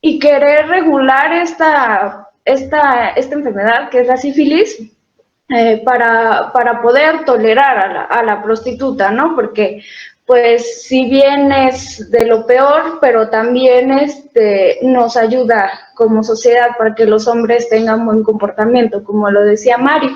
y querer regular esta enfermedad que es la sífilis, para poder tolerar a la prostituta, ¿no? Porque, pues, si bien es de lo peor, pero también nos ayuda como sociedad para que los hombres tengan buen comportamiento, como lo decía Mari.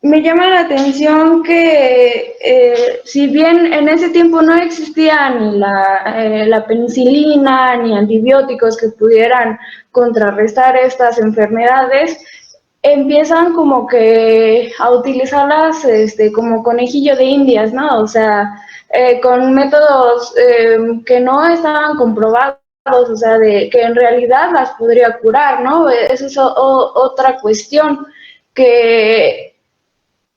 Me llama la atención que si bien en ese tiempo no existía ni la penicilina ni antibióticos que pudieran contrarrestar estas enfermedades, empiezan como que a utilizarlas como conejillo de indias, ¿no? O sea, con métodos que no estaban comprobados o sea, de que en realidad las podría curar, ¿no? Esa es otra cuestión, que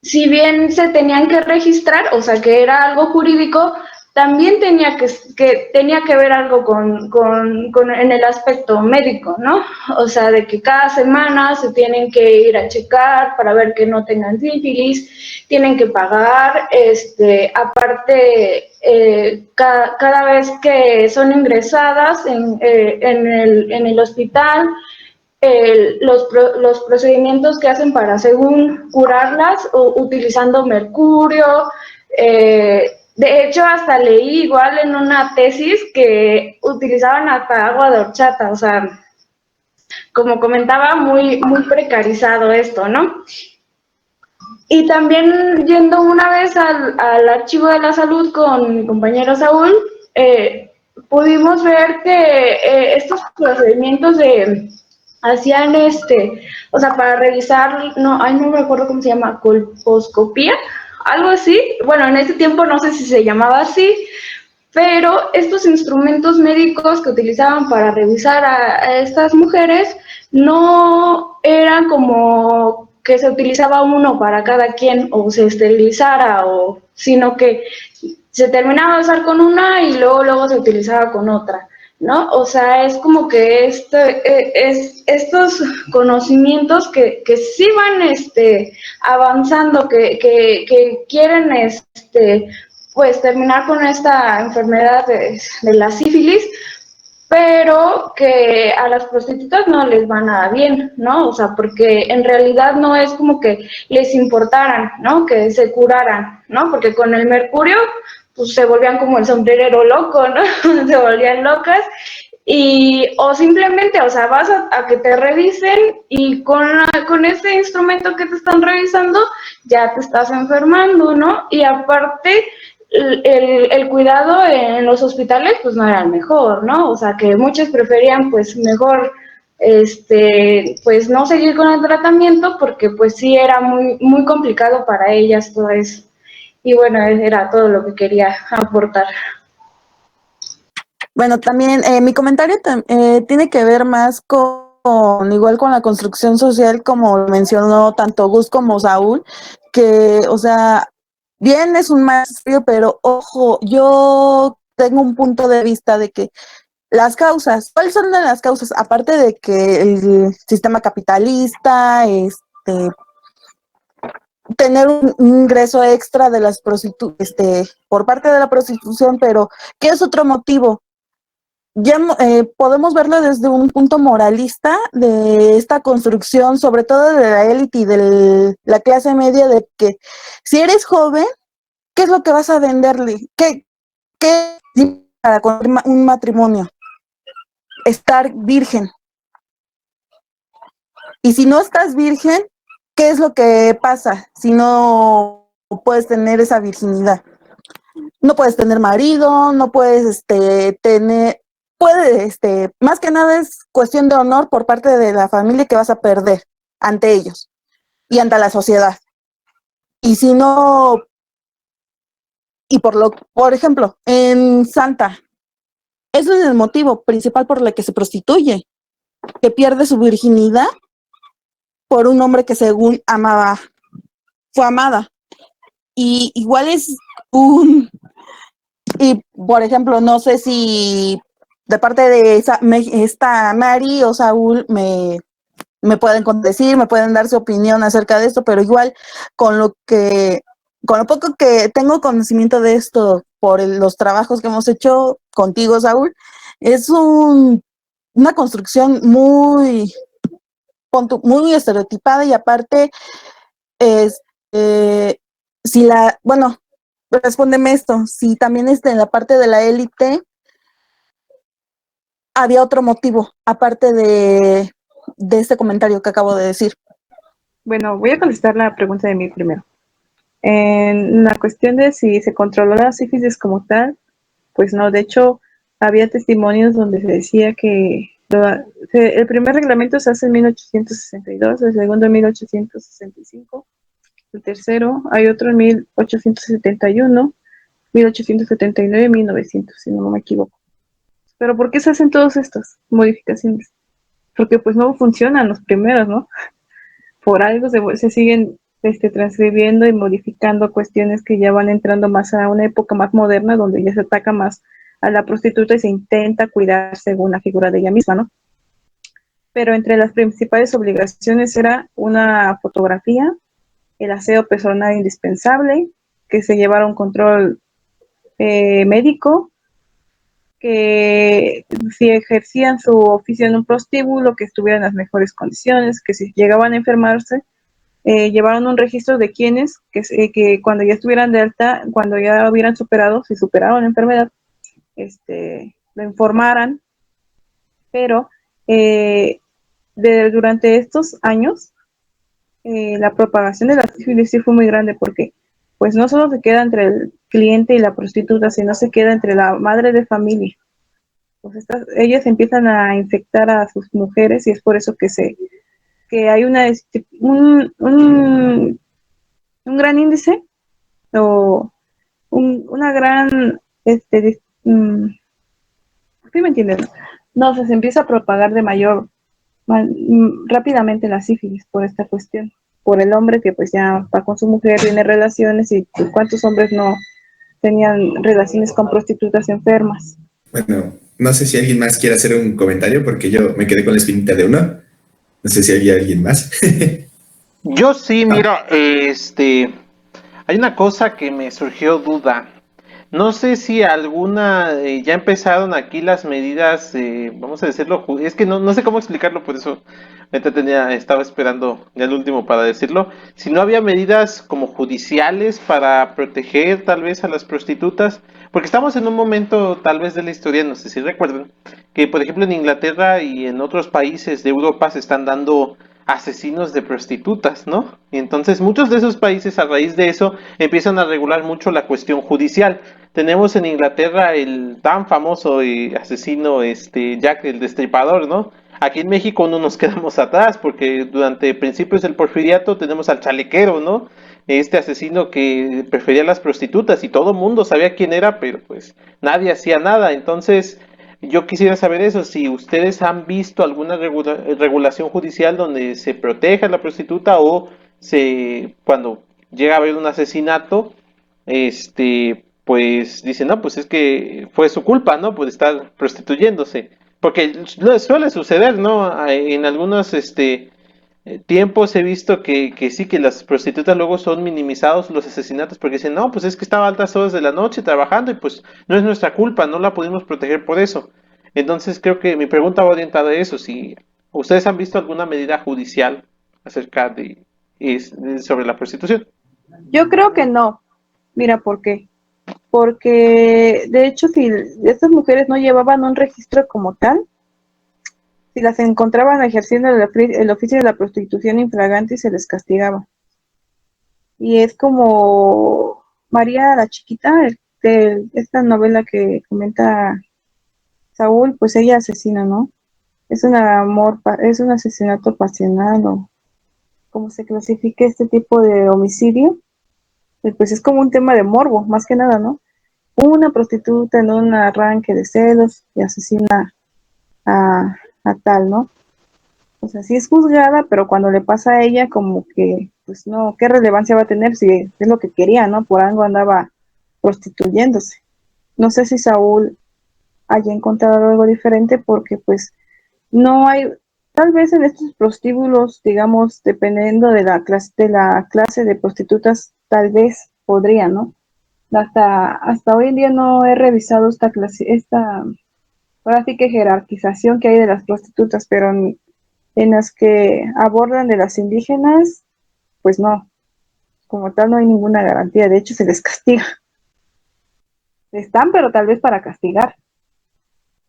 si bien se tenían que registrar, o sea, que era algo jurídico, también tenía que ver algo en el aspecto médico, ¿no? O sea, de que cada semana se tienen que ir a checar para ver que no tengan sífilis, tienen que pagar, aparte, cada vez que son ingresadas en el hospital, los procedimientos que hacen para, según, curarlas, utilizando mercurio. De hecho, hasta leí igual en una tesis que utilizaban hasta agua de horchata, o sea, como comentaba, muy, muy precarizado esto, ¿no? Y también, yendo una vez al archivo de la salud con mi compañero Saúl, pudimos ver que estos procedimientos hacían o sea, para revisar, no me acuerdo cómo se llama, colposcopía, algo así. Bueno, en ese tiempo no sé si se llamaba así, pero estos instrumentos médicos que utilizaban para revisar a estas mujeres no eran como que se utilizaba uno para cada quien o se esterilizara, sino que se terminaba de usar con una y luego se utilizaba con otra, ¿no? O sea, es como que estos conocimientos que sí van avanzando, que quieren pues terminar con esta enfermedad de la sífilis, pero que a las prostitutas no les va nada bien, ¿no? O sea, porque en realidad no es como que les importaran, ¿no? Que se curaran, ¿no? Porque con el mercurio, pues se volvían como el sombrerero loco, ¿no? Se volvían locas. O simplemente, o sea, vas a que te revisen y con ese instrumento que te están revisando ya te estás enfermando, ¿no? Y aparte, el cuidado en los hospitales pues no era el mejor, ¿no? O sea, que muchos preferían pues mejor pues no seguir con el tratamiento porque pues sí era muy, muy complicado para ellas todo eso. Y bueno, era todo lo que quería aportar. Bueno, también mi comentario tiene que ver más igual con la construcción social, como mencionó tanto Gus como Saúl, que, o sea, bien es un maestro, pero ojo, yo tengo un punto de vista de que las causas, ¿cuáles son las causas? Aparte de que el sistema capitalista, tener un ingreso extra de las por parte de la prostitución, pero ¿qué es otro motivo? Ya podemos verlo desde un punto moralista de esta construcción, sobre todo de la élite y de la clase media, de que si eres joven, ¿qué es lo que vas a venderle? ¿Qué para un matrimonio? Estar virgen. Y si no estás virgen, ¿qué es lo que pasa si no puedes tener esa virginidad? No puedes tener marido, no puedes más que nada es cuestión de honor por parte de la familia que vas a perder ante ellos y ante la sociedad. Y si no, por ejemplo, en Santa, ese es el motivo principal por el que se prostituye, que pierde su virginidad por un hombre que según fue amada. Y igual y por ejemplo, no sé si de parte de esta Mari o Saúl me pueden decir, me pueden dar su opinión acerca de esto, pero igual con lo poco que tengo conocimiento de esto por los trabajos que hemos hecho contigo, Saúl, es una construcción muy estereotipada y aparte bueno, respóndeme esto, si también en la parte de la élite había otro motivo, aparte de este comentario que acabo de decir. Bueno, voy a contestar la pregunta de mí primero. En la cuestión de si se controló la sífilis como tal, pues no, de hecho, había testimonios donde se decía que el primer reglamento se hace en 1862, el segundo en 1865, el tercero, hay otro en 1871, 1879 y 1900, si no me equivoco. Pero ¿por qué se hacen todas estas modificaciones? Porque pues no funcionan los primeros, ¿no? Por algo se siguen transcribiendo y modificando cuestiones que ya van entrando más a una época más moderna, donde ya se ataca más a la prostituta y se intenta cuidar según la figura de ella misma, ¿no? Pero entre las principales obligaciones era una fotografía, el aseo personal indispensable, que se llevara un control médico, que si ejercían su oficio en un prostíbulo, que estuvieran en las mejores condiciones, que si llegaban a enfermarse, llevaron un registro de quienes, que cuando ya estuvieran de alta, cuando ya hubieran superado, si superaron la enfermedad, lo informaran, pero durante estos años, la propagación de la sífilis sí fue muy grande porque pues no solo se queda entre el cliente y la prostituta, sino se queda entre la madre de familia. Pues ellas empiezan a infectar a sus mujeres y es por eso que hay un gran índice o una gran ¿sí me entiendes? No, se empieza a propagar de rápidamente la sífilis por esta cuestión, por el hombre que pues ya va con su mujer, tiene relaciones y pues, cuántos hombres no tenían relaciones con prostitutas enfermas. Bueno, no sé si alguien más quiere hacer un comentario porque yo me quedé con la espinita de uno. No sé si había alguien más. Yo sí, mira, hay una cosa que me surgió duda. No sé si alguna, ya empezaron aquí las medidas, vamos a decirlo, es que no sé cómo explicarlo, por eso estaba esperando ya el último para decirlo. Si no había medidas como judiciales para proteger tal vez a las prostitutas, porque estamos en un momento tal vez de la historia, no sé si recuerdan, que por ejemplo en Inglaterra y en otros países de Europa se están dando asesinos de prostitutas, ¿no? Y entonces muchos de esos países a raíz de eso empiezan a regular mucho la cuestión judicial. Tenemos en Inglaterra el tan famoso asesino Jack el Destripador, ¿no? Aquí en México no nos quedamos atrás porque durante principios del Porfiriato tenemos al Chalequero, ¿no? Este asesino que prefería las prostitutas y todo el mundo sabía quién era, pero pues nadie hacía nada. Entonces, yo quisiera saber eso, si ustedes han visto alguna regulación judicial donde se proteja a la prostituta o cuando llega a haber un asesinato, pues dicen, no, pues es que fue su culpa, ¿no? Por estar prostituyéndose. Porque suele suceder, ¿no? En algunos, tiempos he visto que sí, que las prostitutas luego son minimizados los asesinatos porque dicen, no, pues es que estaba a altas horas de la noche trabajando y pues no es nuestra culpa, no la pudimos proteger por eso. Entonces creo que mi pregunta va orientada a eso, si ustedes han visto alguna medida judicial acerca sobre la prostitución. Yo creo que no. Mira, ¿por qué? Porque de hecho si estas mujeres no llevaban un registro como tal, si las encontraban ejerciendo el oficio de la prostitución infragante se les castigaba. Y es como María la Chiquita, esta novela que comenta Saúl, pues ella asesina, ¿no? Es un asesinato pasional o como se clasifica este tipo de homicidio, pues es como un tema de morbo, más que nada, ¿no? Una prostituta en un arranque de celos y asesina a tal, ¿no? O sea, sí es juzgada, pero cuando le pasa a ella, como que, pues no, ¿qué relevancia va a tener si es lo que quería, ¿no? Por algo andaba prostituyéndose. No sé si Saúl haya encontrado algo diferente porque, pues, no hay, tal vez en estos prostíbulos, digamos, dependiendo de la clase de prostitutas, tal vez podría, ¿no? Hasta hoy en día no he revisado ahora sí que jerarquización que hay de las prostitutas, pero en las que abordan de las indígenas, pues no, como tal no hay ninguna garantía, de hecho se les castiga. Están, pero tal vez para castigar,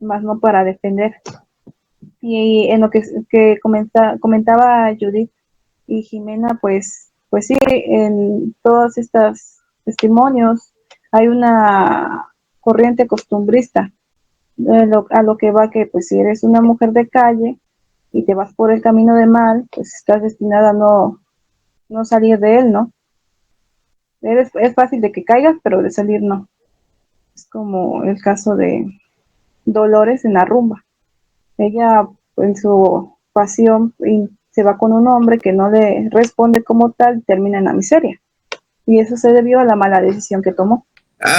más no para defender. Y en lo que comentaba Judith y Jimena, pues sí, en todos estos testimonios hay una corriente costumbrista a lo que va que pues si eres una mujer de calle y te vas por el camino de mal, pues estás destinada a no salir de él, ¿no? Es fácil de que caigas, pero de salir no. Es como el caso Dolores en la rumba. Ella en su pasión se va con un hombre que no le responde como tal, termina en la miseria. Y eso se debió a la mala decisión que tomó.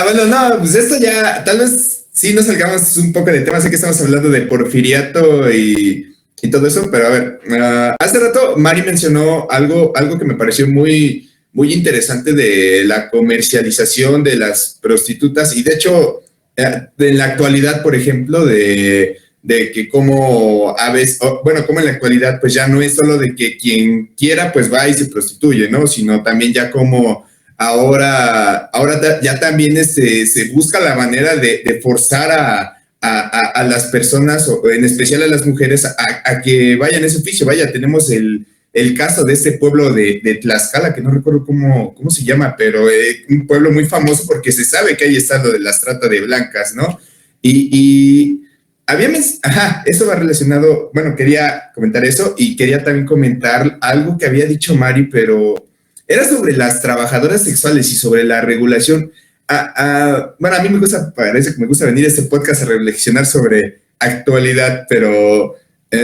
Bueno, no, pues esto ya, tal vez sí nos salgamos un poco de tema, sé que estamos hablando de porfiriato y todo eso, pero a ver, hace rato Mari mencionó algo que me pareció muy interesante de la comercialización de las prostitutas y de hecho, en la actualidad, por ejemplo, de que como a veces, bueno, como en la actualidad, pues ya no es solo de que quien quiera, pues va y se prostituye, ¿no? Sino también ya como ahora ya también se busca la manera de forzar a las personas, o en especial a las mujeres, a que vayan a ese oficio. Vaya, tenemos el caso de este pueblo de Tlaxcala, que no recuerdo cómo se llama, pero un pueblo muy famoso porque se sabe que ahí está lo de las trata de blancas, ¿no? Y eso va relacionado, bueno, quería comentar eso y quería también comentar algo que había dicho Mari, pero era sobre las trabajadoras sexuales y sobre la regulación. Bueno, a mí parece que me gusta venir a este podcast a reflexionar sobre actualidad, pero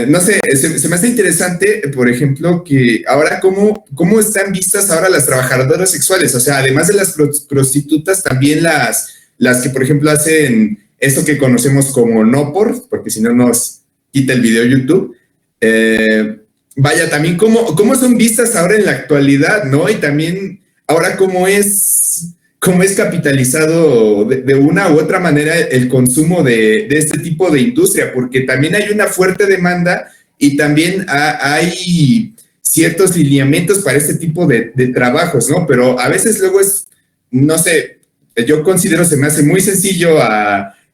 no sé, se me hace interesante, por ejemplo, que ahora cómo están vistas ahora las trabajadoras sexuales, o sea, además de las prostitutas, también las que, por ejemplo, hacen esto que conocemos como no por, porque si no nos quita el video YouTube. Vaya, también cómo son vistas ahora en la actualidad, ¿no? Y también ahora cómo es capitalizado de una u otra manera el consumo de este tipo de industria, porque también hay una fuerte demanda y también hay ciertos lineamientos para este tipo de trabajos, ¿no? Pero a veces luego no sé, yo considero se me hace muy sencillo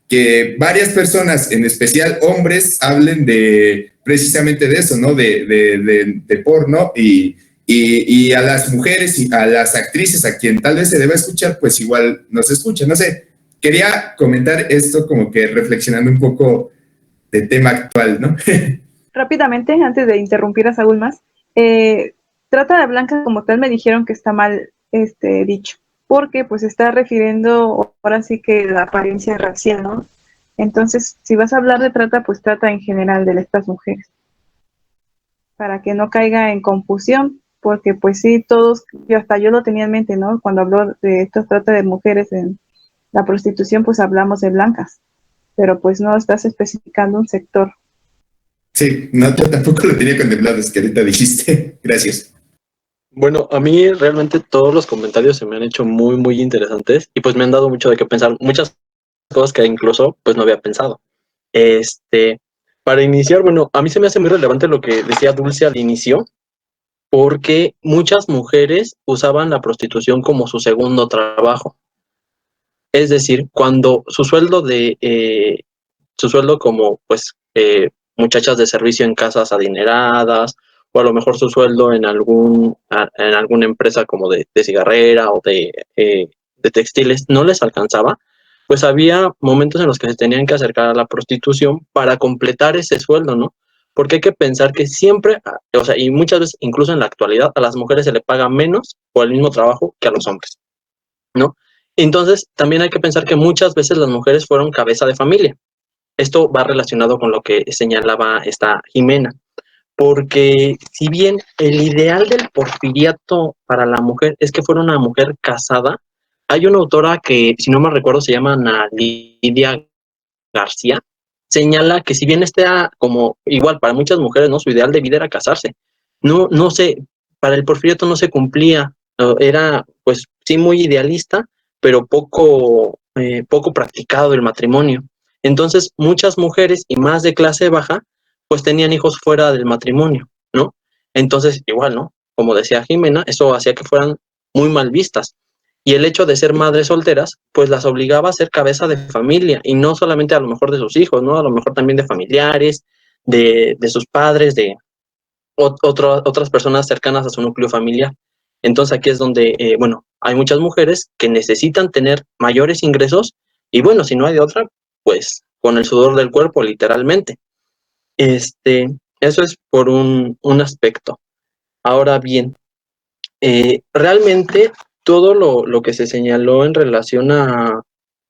que varias personas, en especial hombres, hablen precisamente de eso, ¿no? De porno y a las mujeres y a las actrices a quien tal vez se deba escuchar, pues igual no se escucha. No sé, quería comentar esto como que reflexionando un poco del tema actual, ¿no? Rápidamente, antes de interrumpir a Saúl más, trata de blancas como tal me dijeron que está mal dicho, porque pues está refiriendo ahora sí que la apariencia racial, ¿no? Entonces, si vas a hablar de trata, pues trata en general de estas mujeres, para que no caiga en confusión, porque pues sí, todos, hasta yo lo tenía en mente, ¿no? Cuando hablo de esto, trata de mujeres en la prostitución, pues hablamos de blancas, pero pues no estás especificando un sector. Sí, no, yo tampoco lo tenía contemplado, es que ahorita dijiste. Gracias. Bueno, a mí realmente todos los comentarios se me han hecho muy interesantes y pues me han dado mucho de qué pensar, muchas cosas que incluso pues no había pensado. Para iniciar, bueno, a mí se me hace muy relevante lo que decía Dulce al inicio, porque muchas mujeres usaban la prostitución como su segundo trabajo. Es decir, cuando su sueldo como pues muchachas de servicio en casas adineradas, o a lo mejor su sueldo en alguna empresa como de cigarrera o de textiles no les alcanzaba, pues había momentos en los que se tenían que acercar a la prostitución para completar ese sueldo, ¿no? Porque hay que pensar que siempre, o sea, y muchas veces, incluso en la actualidad, a las mujeres se le paga menos por el mismo trabajo que a los hombres, ¿no? Entonces, también hay que pensar que muchas veces las mujeres fueron cabeza de familia. Esto va relacionado con lo que señalaba esta Jimena, porque si bien el ideal del porfiriato para la mujer es que fuera una mujer casada, hay una autora que, si no me recuerdo, se llama Ana Lidia García, señala que si bien como igual para muchas mujeres, ¿no? Su ideal de vida era casarse. No sé, para el porfiriato no se cumplía, era pues sí muy idealista, pero poco practicado el matrimonio. Entonces, muchas mujeres, y más de clase baja, pues tenían hijos fuera del matrimonio, ¿no? Entonces, igual, ¿no? Como decía Jimena, eso hacía que fueran muy mal vistas. Y el hecho de ser madres solteras, pues las obligaba a ser cabeza de familia, y no solamente a lo mejor de sus hijos, ¿no? A lo mejor también de familiares, de sus padres, de otras personas cercanas a su núcleo familiar. Entonces aquí es donde, bueno, hay muchas mujeres que necesitan tener mayores ingresos, y bueno, si no hay de otra, pues con el sudor del cuerpo, literalmente. Eso es por un aspecto. Ahora bien, realmente todo lo que se señaló en relación a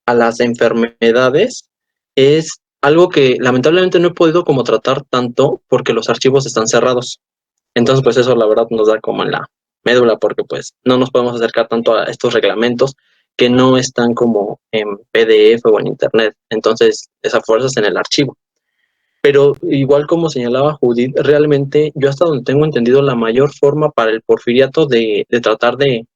las enfermedades es algo que lamentablemente no he podido como tratar tanto porque los archivos están cerrados. Entonces, pues eso la verdad nos da como en la médula, porque pues no nos podemos acercar tanto a estos reglamentos que no están como en PDF o en internet. Entonces, esa fuerza es en el archivo. Pero igual como señalaba Judith, realmente yo hasta donde tengo entendido la mayor forma para el porfiriato de tratar de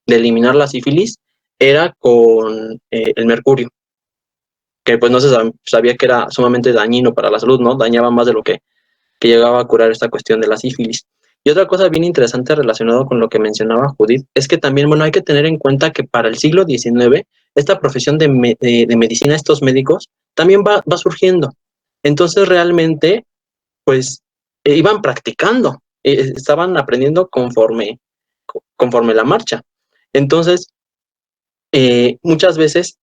eliminar la sífilis era con el mercurio, que pues no se sabía que era sumamente dañino para la salud, ¿no? Dañaba más de lo que llegaba a curar esta cuestión de la sífilis. Y otra cosa bien interesante relacionado con lo que mencionaba Judith es que también, bueno, hay que tener en cuenta que para el siglo XIX, esta profesión de medicina, estos médicos, también va surgiendo. Entonces, realmente, pues, iban practicando, estaban aprendiendo conforme la marcha. Entonces, muchas veces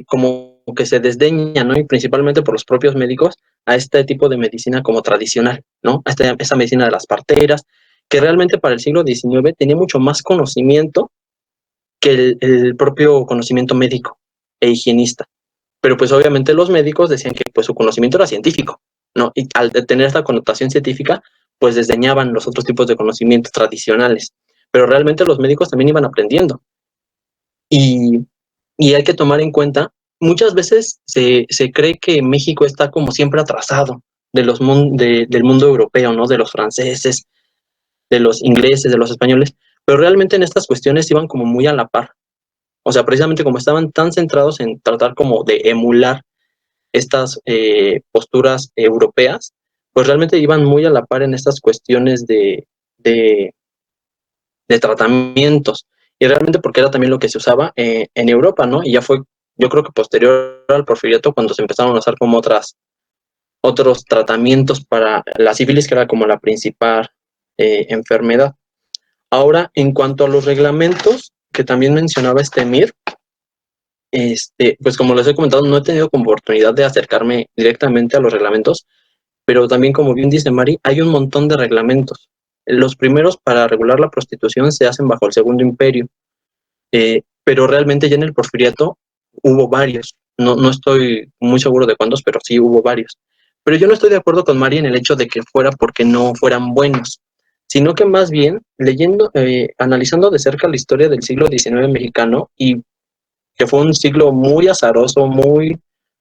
como que se desdeña, ¿no? Y principalmente por los propios médicos, a este tipo de medicina como tradicional, ¿no? A esa medicina de las parteras, que realmente para el siglo XIX tenía mucho más conocimiento que el propio conocimiento médico e higienista. Pero pues obviamente los médicos decían que pues su conocimiento era científico, ¿no? Y al tener esta connotación científica, pues desdeñaban los otros tipos de conocimientos tradicionales. Pero realmente los médicos también iban aprendiendo. Y hay que tomar en cuenta, muchas veces se cree que México está como siempre atrasado del mundo europeo, ¿no? De los franceses, de los ingleses, de los españoles, pero realmente en estas cuestiones iban como muy a la par. O sea, precisamente como estaban tan centrados en tratar como de emular estas posturas europeas, pues realmente iban muy a la par en estas cuestiones de tratamientos. Y realmente porque era también lo que se usaba en Europa, ¿no? Y ya fue, yo creo que posterior al porfiriato, cuando se empezaron a usar como otros tratamientos para la sífilis, que era como la principal enfermedad. Ahora, en cuanto a los reglamentos, que también mencionaba Mir, pues como les he comentado, no he tenido como oportunidad de acercarme directamente a los reglamentos, pero también, como bien dice Mari, hay un montón de reglamentos. Los primeros para regular la prostitución se hacen bajo el Segundo Imperio, pero realmente ya en el Porfiriato hubo varios. No estoy muy seguro de cuántos, pero sí hubo varios. Pero yo no estoy de acuerdo con Mari en el hecho de que fuera porque no fueran buenos, sino que más bien leyendo, analizando de cerca la historia del siglo XIX mexicano, y que fue un siglo muy azaroso, muy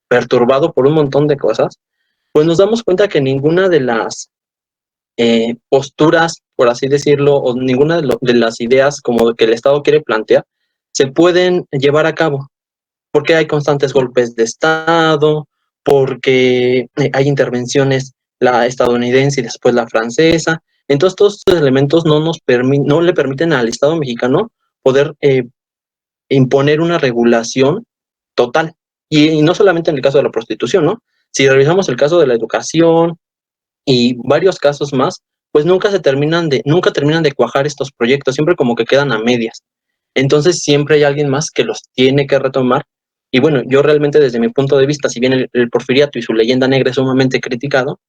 perturbado por un montón de cosas, pues nos damos cuenta que ninguna de las posturas, por así decirlo, o ninguna de las ideas como que el Estado quiere plantear, se pueden llevar a cabo, porque hay constantes golpes de Estado, porque hay intervenciones, la estadounidense y después la francesa. Entonces, todos estos elementos no le permiten al Estado mexicano poder imponer una regulación total. Y no solamente en el caso de la prostitución, ¿no? Si revisamos el caso de la educación y varios casos más, pues nunca terminan de cuajar estos proyectos, siempre como que quedan a medias. Entonces siempre hay alguien más que los tiene que retomar. Y bueno, yo realmente desde mi punto de vista, si bien el Porfiriato y su leyenda negra es sumamente criticado,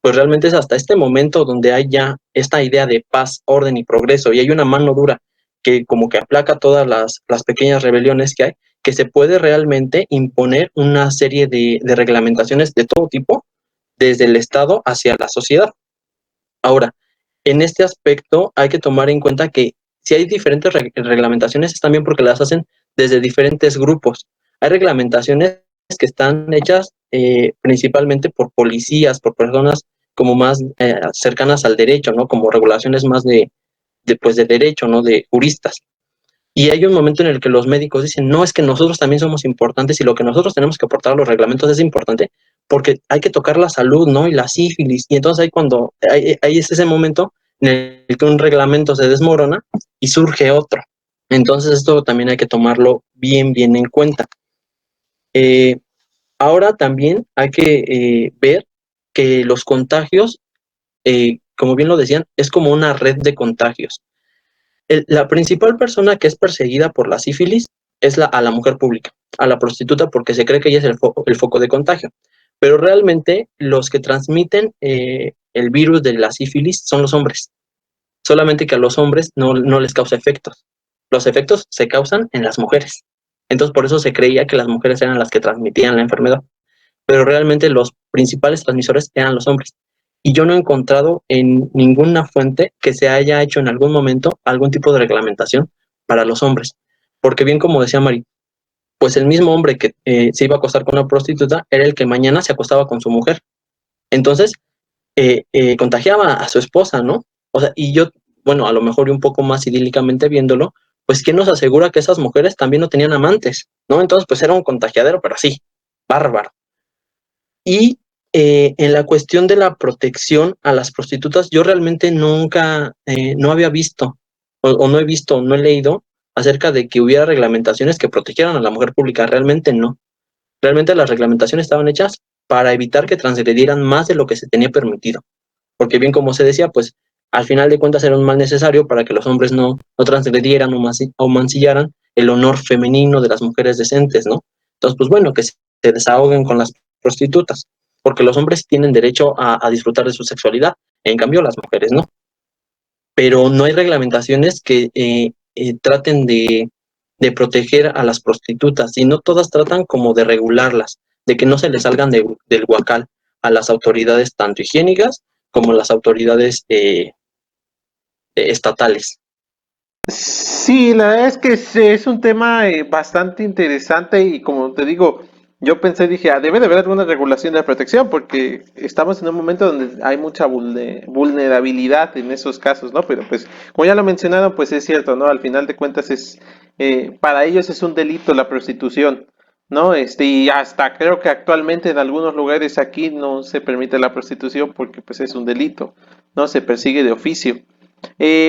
pues realmente es hasta este momento donde hay ya esta idea de paz, orden y progreso, y hay una mano dura que como que aplaca todas las pequeñas rebeliones que hay, que se puede realmente imponer una serie de reglamentaciones de todo tipo, desde el Estado hacia la sociedad. Ahora, en este aspecto hay que tomar en cuenta que si hay diferentes reglamentaciones es también porque las hacen desde diferentes grupos. Hay reglamentaciones que están hechas principalmente por policías, por personas como más cercanas al derecho, ¿no? Como regulaciones más de derecho, ¿no? De juristas. Y hay un momento en el que los médicos dicen, no, es que nosotros también somos importantes y lo que nosotros tenemos que aportar a los reglamentos es importante porque hay que tocar la salud, ¿no? Y la sífilis. Y entonces ahí es ese momento en el que un reglamento se desmorona y surge otro. Entonces esto también hay que tomarlo bien en cuenta. Ahora también hay que ver que los contagios, como bien lo decían, es como una red de contagios. La principal persona que es perseguida por la sífilis es a la mujer pública, a la prostituta, porque se cree que ella es el foco de contagio. Pero realmente los que transmiten el virus de la sífilis son los hombres. Solamente que a los hombres no les causa efectos. Los efectos se causan en las mujeres. Entonces por eso se creía que las mujeres eran las que transmitían la enfermedad. pero realmente los principales transmisores eran los hombres. Y yo no he encontrado en ninguna fuente que se haya hecho en algún momento algún tipo de reglamentación para los hombres. Porque bien como decía Mari, pues el mismo hombre que se iba a acostar con una prostituta era el que mañana se acostaba con su mujer. Entonces, contagiaba a su esposa, ¿no? O sea, y yo, bueno, a lo mejor y un poco más idílicamente viéndolo, pues ¿quién nos asegura que esas mujeres también no tenían amantes, ¿no? Entonces, pues era un contagiadero, pero así, bárbaro. Y en la cuestión de la protección a las prostitutas, yo realmente nunca, no había visto, o no he visto, no he leído acerca de que hubiera reglamentaciones que protegieran a la mujer pública. Realmente no. Realmente las reglamentaciones estaban hechas para evitar que transgredieran más de lo que se tenía permitido. Porque bien como se decía, pues al final de cuentas era un mal necesario para que los hombres no transgredieran o mancillaran el honor femenino de las mujeres decentes, ¿no? Entonces, pues bueno, que se desahoguen con las prostitutas, porque los hombres tienen derecho a disfrutar de su sexualidad, en cambio las mujeres no. Pero no hay reglamentaciones que traten de proteger a las prostitutas, y no todas tratan como de regularlas, de que no se les salgan del huacal a las autoridades tanto higiénicas como las autoridades estatales. Sí, la verdad es que es un tema bastante interesante y como te digo, yo pensé, dije, debe de haber alguna regulación de protección porque estamos en un momento donde hay mucha vulnerabilidad en esos casos, ¿no? Pero pues, como ya lo mencionaron, pues es cierto, ¿no? Al final de cuentas para ellos es un delito la prostitución, ¿no? Y hasta creo que actualmente en algunos lugares aquí no se permite la prostitución porque pues es un delito, ¿no? Se persigue de oficio.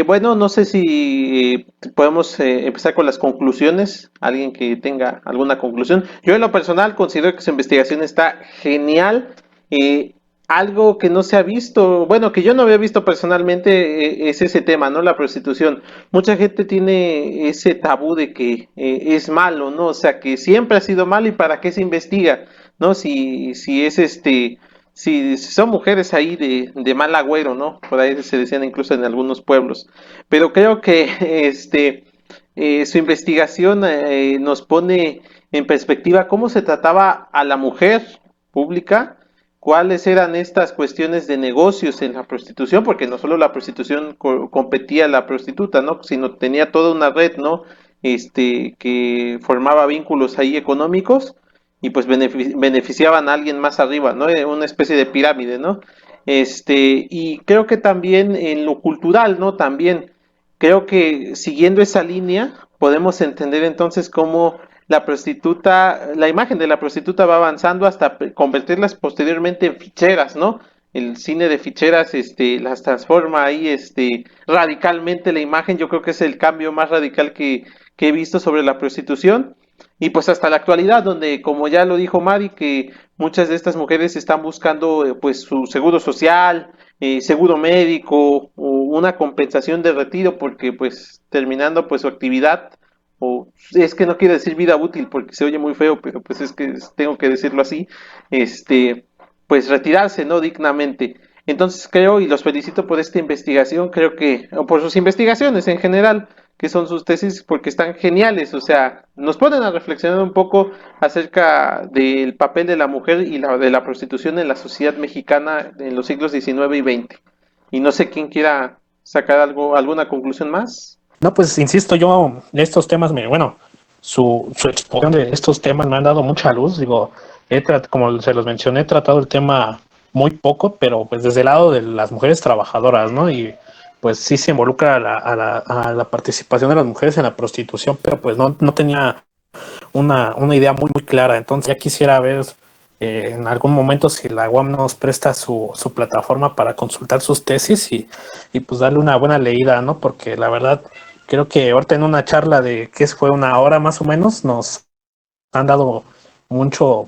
Bueno, no sé si podemos empezar con las conclusiones. Alguien que tenga alguna conclusión. Yo en lo personal considero que su investigación está genial. Eh, Algo que no se ha visto, bueno, que yo no había visto personalmente, es ese tema, ¿no? La prostitución. Mucha gente tiene ese tabú de que es malo, ¿no? O sea, que siempre ha sido malo y para qué se investiga, ¿no? Si es si son mujeres ahí de mal agüero, ¿no? Por ahí se decían incluso en algunos pueblos. Pero creo que su investigación nos pone en perspectiva cómo se trataba a la mujer pública, cuáles eran estas cuestiones de negocios en la prostitución, porque no solo la prostitución competía a la prostituta, ¿no? Sino tenía toda una red, ¿no? Que formaba vínculos ahí económicos y pues beneficiaban a alguien más arriba, ¿no? Una especie de pirámide, ¿no? Y creo que también en lo cultural, ¿no? También creo que siguiendo esa línea podemos entender entonces cómo la prostituta, la imagen de la prostituta va avanzando hasta convertirlas posteriormente en ficheras, ¿no? El cine de ficheras, las transforma ahí, radicalmente la imagen. Yo creo que es el cambio más radical que he visto sobre la prostitución. Y pues hasta la actualidad, donde como ya lo dijo Mari, que muchas de estas mujeres están buscando pues su seguro social, seguro médico o una compensación de retiro porque pues terminando pues su actividad, o es que no quiero decir vida útil porque se oye muy feo, pero pues es que tengo que decirlo así, pues retirarse, ¿no? Dignamente. Entonces creo, y los felicito por esta investigación, creo que, o por sus investigaciones en general, que son sus tesis, porque están geniales, o sea, nos ponen a reflexionar un poco acerca del papel de la mujer y de la prostitución en la sociedad mexicana en los siglos XIX y XX. Y no sé quién quiera sacar alguna conclusión más. No, pues insisto, yo estos temas, bueno, su exposición de estos temas me han dado mucha luz. Digo, como se los mencioné, he tratado el tema muy poco, pero pues desde el lado de las mujeres trabajadoras, ¿no? Y pues sí se involucra a la participación de las mujeres en la prostitución, pero pues no tenía una idea muy clara. Entonces ya quisiera ver en algún momento si la UAM nos presta su plataforma para consultar sus tesis y pues darle una buena leída, ¿no? Porque la verdad creo que ahorita en una charla de que fue una hora más o menos nos han dado mucho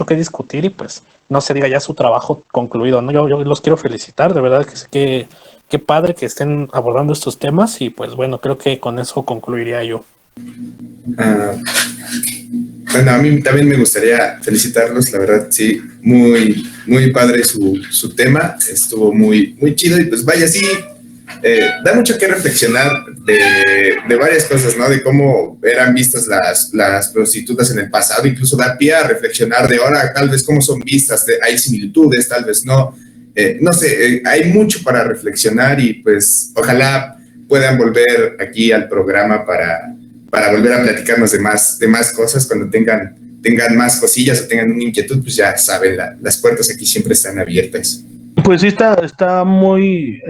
que discutir y pues no se diga ya su trabajo concluido, ¿no? Yo los quiero felicitar, de verdad que qué padre que estén abordando estos temas y pues bueno, creo que con eso concluiría yo. Bueno, a mí también me gustaría felicitarlos, la verdad, sí, muy padre su tema, estuvo muy chido y pues vaya, sí, da mucho que reflexionar de varias cosas, ¿no? De cómo eran vistas las prostitutas en el pasado, incluso da pie a reflexionar de ahora, tal vez cómo son vistas, hay similitudes, tal vez no. No sé, hay mucho para reflexionar y pues ojalá puedan volver aquí al programa para volver a platicarnos de más cosas cuando tengan más cosillas o tengan una inquietud, pues ya saben, las puertas aquí siempre están abiertas. Pues sí, está muy...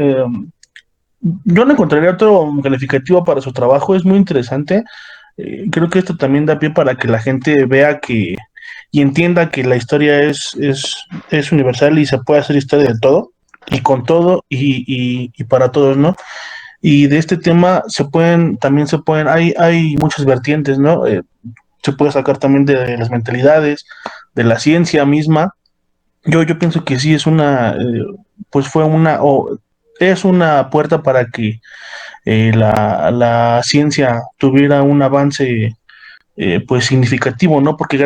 yo no encontraría otro calificativo para su trabajo, es muy interesante. Creo que esto también da pie para que la gente vea y entienda que la historia es universal y se puede hacer historia de todo, y con todo, y para todos, ¿no? Y de este tema también se pueden, hay muchas vertientes, ¿no? Se puede sacar también de las mentalidades, de la ciencia misma. Yo pienso que sí pues es una puerta para que la ciencia tuviera un avance pues significativo, ¿no? Porque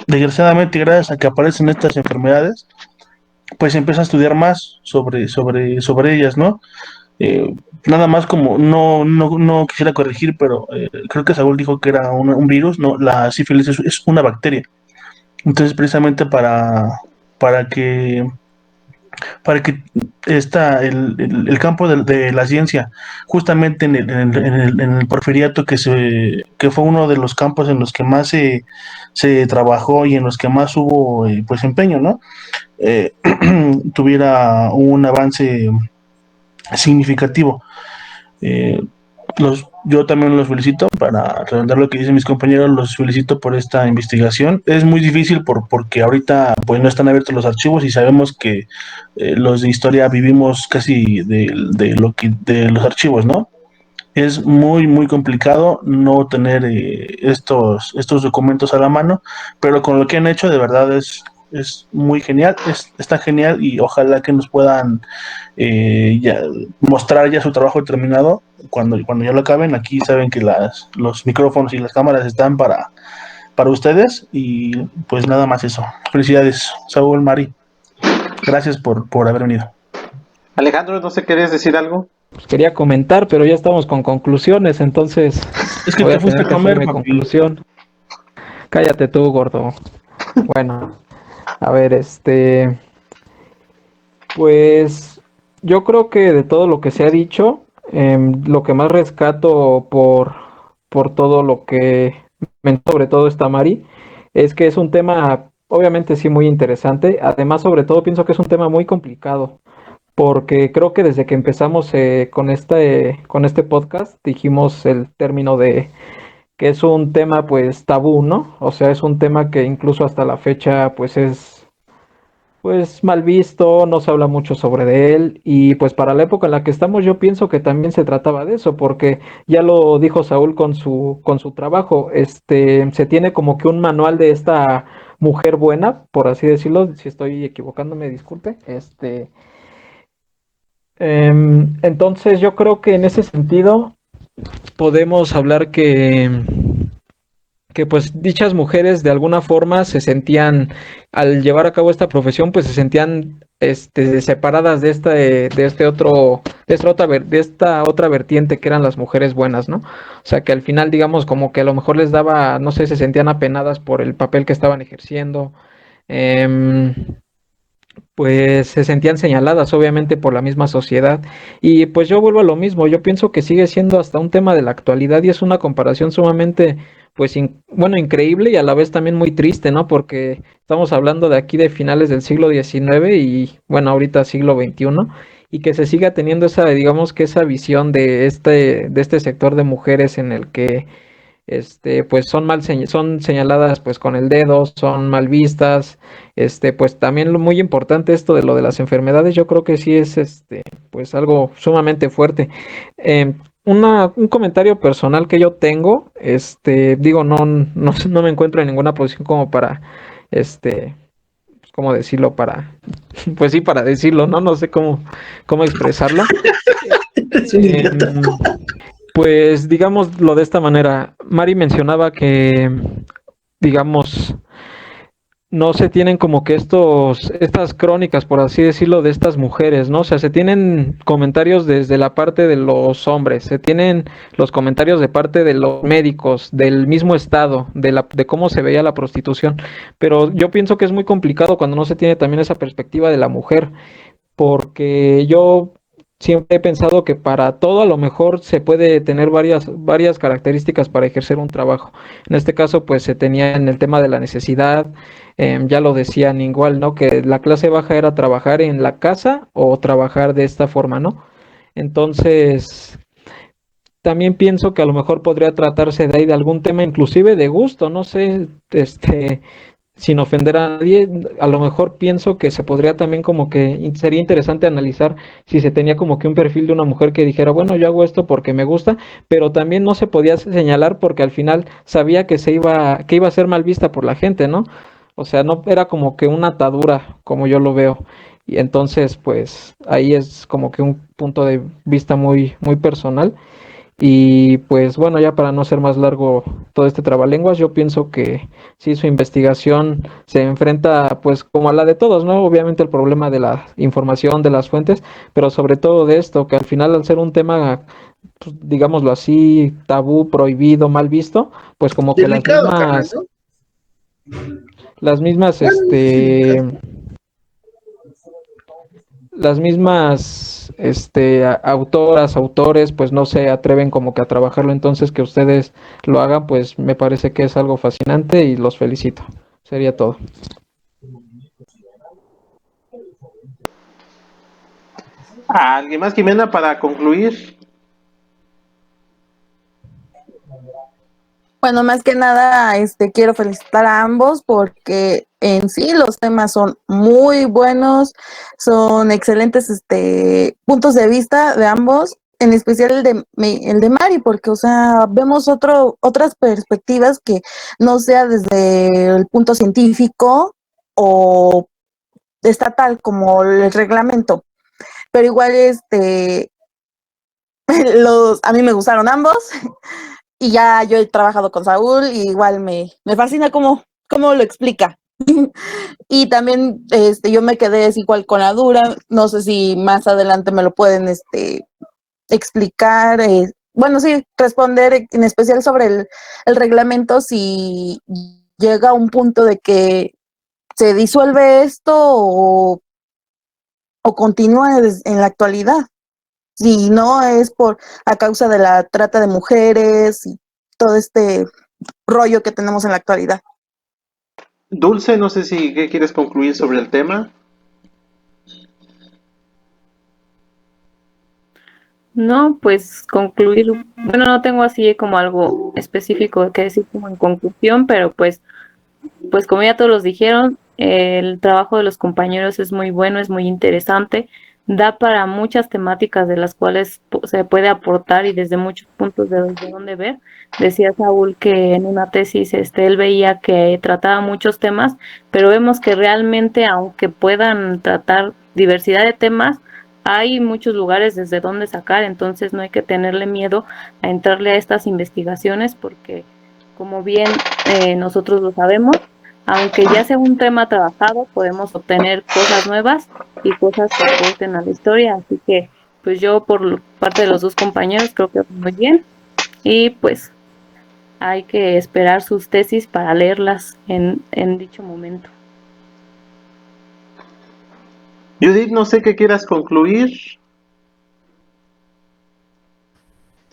desgraciadamente, gracias a que aparecen estas enfermedades, pues se empieza a estudiar más sobre ellas, ¿no? Nada más como, no quisiera corregir, pero creo que Saúl dijo que era un virus, no, la sífilis es una bacteria. Entonces, precisamente para que para que el campo de la ciencia, justamente en el porfiriato, que fue uno de los campos en los que más se trabajó y en los que más hubo pues empeño, ¿no? Tuviera un avance significativo. Yo también los felicito, para redundar lo que dicen mis compañeros, los felicito por esta investigación. Es muy difícil porque ahorita pues no están abiertos los archivos y sabemos que los de historia vivimos casi de los archivos, ¿no? Es muy, muy complicado no tener estos documentos a la mano, pero con lo que han hecho de verdad es muy genial, está genial, y ojalá que nos puedan mostrar ya su trabajo terminado cuando ya lo acaben. Aquí saben que los micrófonos y las cámaras están para ustedes, y pues nada más eso. Felicidades, Saúl, Mari. Gracias por haber venido. Alejandro, ¿no sé, querías decir algo? Pues quería comentar, pero ya estamos con conclusiones, entonces es que voy te fuiste a comer, papi. Conclusión. Cállate tú, gordo. Bueno, a ver, pues yo creo que de todo lo que se ha dicho, lo que más rescato por todo lo que sobre todo esta Mari, es que es un tema obviamente sí muy interesante. Además, sobre todo pienso que es un tema muy complicado, porque creo que desde que empezamos con este podcast dijimos el término de que es un tema pues tabú, ¿no? O sea, es un tema que incluso hasta la fecha pues es pues mal visto, no se habla mucho sobre él, y pues para la época en la que estamos yo pienso que también se trataba de eso, porque ya lo dijo Saúl con su trabajo, se tiene como que un manual de esta mujer buena, por así decirlo. Si estoy equivocándome, disculpe. Entonces yo creo que en ese sentido podemos hablar que pues dichas mujeres de alguna forma se sentían, al llevar a cabo esta profesión, pues se sentían separadas de esta otra vertiente que eran las mujeres buenas, ¿no? O sea, que al final, digamos, como que a lo mejor les daba, no sé, se sentían apenadas por el papel que estaban ejerciendo. Pues se sentían señaladas obviamente por la misma sociedad, y pues yo vuelvo a lo mismo. Yo pienso que sigue siendo hasta un tema de la actualidad, y es una comparación sumamente pues increíble, y a la vez también muy triste, ¿no? Porque estamos hablando de aquí de finales del siglo XIX y bueno, ahorita siglo XXI, y que se siga teniendo esa, digamos que esa visión de este sector de mujeres en el que pues son señaladas pues con el dedo, son mal vistas. Pues también muy importante esto de lo de las enfermedades. Yo creo que sí es pues algo sumamente fuerte. Un comentario personal que yo tengo, digo, no me encuentro en ninguna posición como para ¿cómo decirlo? Pues sí, para decirlo, no sé cómo expresarlo. Pues digámoslo de esta manera. Mari mencionaba que, digamos, no se tienen como que estas crónicas, por así decirlo, de estas mujeres, ¿no? O sea, se tienen comentarios desde la parte de los hombres, se tienen los comentarios de parte de los médicos, del mismo estado, de cómo se veía la prostitución, pero yo pienso que es muy complicado cuando no se tiene también esa perspectiva de la mujer, porque yo siempre he pensado que para todo a lo mejor se puede tener varias características para ejercer un trabajo. En este caso, pues se tenía en el tema de la necesidad, ya lo decían igual, ¿no? Que la clase baja era trabajar en la casa o trabajar de esta forma, ¿no? Entonces, también pienso que a lo mejor podría tratarse de ahí de algún tema inclusive de gusto, no sé, sin ofender a nadie, a lo mejor pienso que se podría también como que sería interesante analizar si se tenía como que un perfil de una mujer que dijera, bueno, yo hago esto porque me gusta, pero también no se podía señalar porque al final sabía que iba a ser mal vista por la gente, ¿no? O sea, no era como que una atadura, como yo lo veo. Y entonces, pues ahí es como que un punto de vista muy personal. Y pues bueno, ya para no ser más largo todo este trabalenguas, yo pienso que sí, su investigación se enfrenta pues como a la de todos, ¿no? Obviamente el problema de la información, de las fuentes, pero sobre todo de esto, que al final al ser un tema, pues, digámoslo así, tabú, prohibido, mal visto, pues como que Delicado, carnal, ¿no? las mismas, Bueno, este, delicado. las mismas autoras, autores, pues no se atreven como que a trabajarlo, entonces que ustedes lo hagan, pues me parece que es algo fascinante y los felicito. Sería todo. ¿Alguien más, Jimena, para concluir? Bueno, más que nada, quiero felicitar a ambos porque en sí los temas son muy buenos, son excelentes, puntos de vista de ambos, en especial el de Mari, porque, o sea, vemos otras perspectivas que no sea desde el punto científico o estatal como el reglamento, pero igual, a mí me gustaron ambos. Y ya yo he trabajado con Saúl y igual me fascina cómo lo explica. Y también yo me quedé igual con la dura, no sé si más adelante me lo pueden explicar, bueno, sí, responder en especial sobre el reglamento si llega a un punto de que se disuelve esto o continúa en la actualidad. Si no es a causa de la trata de mujeres y todo este rollo que tenemos en la actualidad. Dulce, no sé si ¿qué quieres concluir sobre el tema? No, pues concluir, bueno, no tengo así como algo específico que decir como en conclusión, pero pues como ya todos los dijeron, el trabajo de los compañeros es muy bueno, es muy interesante, da para muchas temáticas de las cuales se puede aportar y desde muchos puntos de donde ver. Decía Saúl que en una tesis él veía que trataba muchos temas, pero vemos que realmente aunque puedan tratar diversidad de temas, hay muchos lugares desde donde sacar, entonces no hay que tenerle miedo a entrarle a estas investigaciones porque como bien nosotros lo sabemos, aunque ya sea un tema trabajado, podemos obtener cosas nuevas y cosas que aporten a la historia. Así que, pues yo por parte de los dos compañeros creo que muy bien. Y pues hay que esperar sus tesis para leerlas en dicho momento. Judith, no sé qué quieras concluir.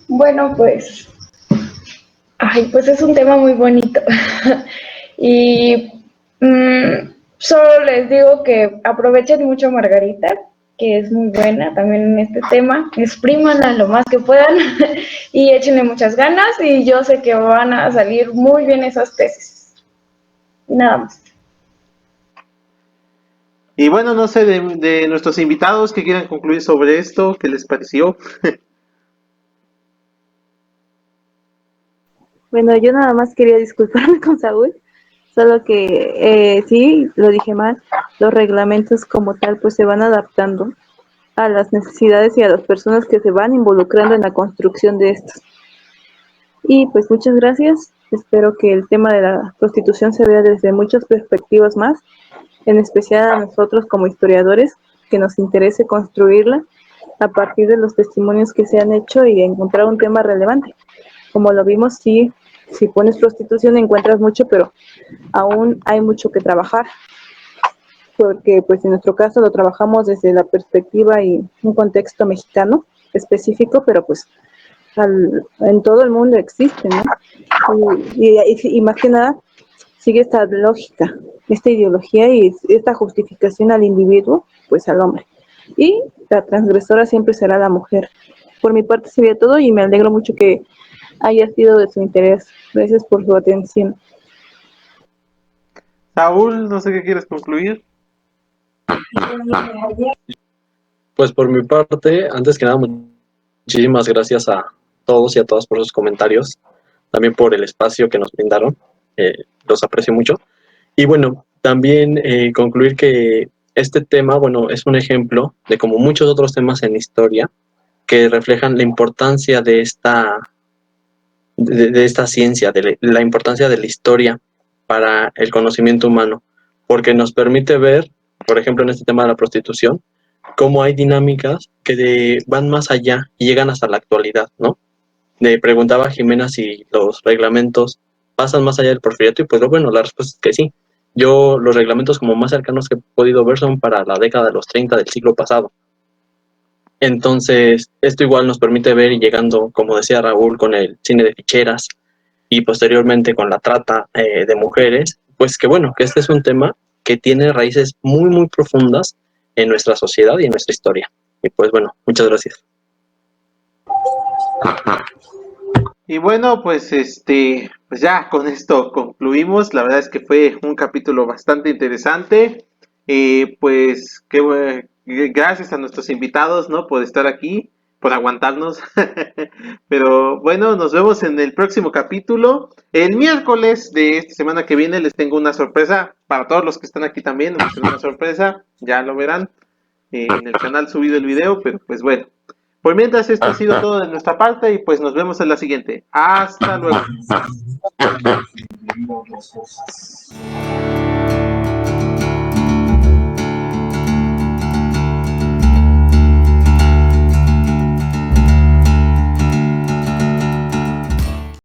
Bueno, pues, ay, pues es un tema muy bonito. Y solo les digo que aprovechen mucho a Margarita, que es muy buena también en este tema, exprímanla lo más que puedan y échenle muchas ganas y yo sé que van a salir muy bien esas tesis. Y nada más. Y bueno, no sé de nuestros invitados que quieran concluir sobre esto, ¿qué les pareció? Bueno, yo nada más quería disculparme con Saúl, solo que sí, lo dije mal, los reglamentos como tal pues se van adaptando a las necesidades y a las personas que se van involucrando en la construcción de estos. Y pues muchas gracias Espero que el tema de la prostitución se vea desde muchas perspectivas más, en especial a nosotros como historiadores, que nos interese construirla a partir de los testimonios que se han hecho y encontrar un tema relevante. Como lo vimos, sí, si pones prostitución encuentras mucho, pero aún hay mucho que trabajar, porque pues en nuestro caso lo trabajamos desde la perspectiva y un contexto mexicano específico, pero pues en todo el mundo existe, ¿no? Y más que nada sigue esta lógica, esta ideología y esta justificación al individuo, pues al hombre. Y la transgresora siempre será la mujer. Por mi parte sería todo y me alegro mucho que haya sido de su interés. Gracias por su atención. Saúl, no sé qué quieres concluir. Pues por mi parte, antes que nada, muchísimas gracias a todos y a todas por sus comentarios, también por el espacio que nos brindaron, los aprecio mucho. Y bueno, también concluir que este tema, bueno, es un ejemplo de como muchos otros temas en historia que reflejan la importancia de esta ciencia, de la importancia de la historia para el conocimiento humano, porque nos permite ver, por ejemplo, en este tema de la prostitución, cómo hay dinámicas que van más allá y llegan hasta la actualidad, ¿no? Le preguntaba a Jimena si los reglamentos pasan más allá del porfiriato y pues bueno, la respuesta es que sí. Yo los reglamentos como más cercanos que he podido ver son para la década de los 30 del siglo pasado. Entonces, esto igual nos permite ver y llegando, como decía Raúl, con el cine de ficheras y posteriormente con la trata de mujeres, pues que bueno, que este es un tema que tiene raíces muy, muy profundas en nuestra sociedad y en nuestra historia. Y pues bueno, muchas gracias. Y bueno, pues pues ya con esto concluimos. La verdad es que fue un capítulo bastante interesante. Pues gracias a nuestros invitados, ¿no? Por estar aquí, por aguantarnos. Pero bueno, nos vemos en el próximo capítulo. El miércoles de esta semana que viene les tengo una sorpresa para todos los que están aquí también. Les tengo una sorpresa, ya lo verán en el canal subido el video, pero pues bueno. Por mientras, esto ha sido todo de nuestra parte y pues nos vemos en la siguiente. Hasta luego.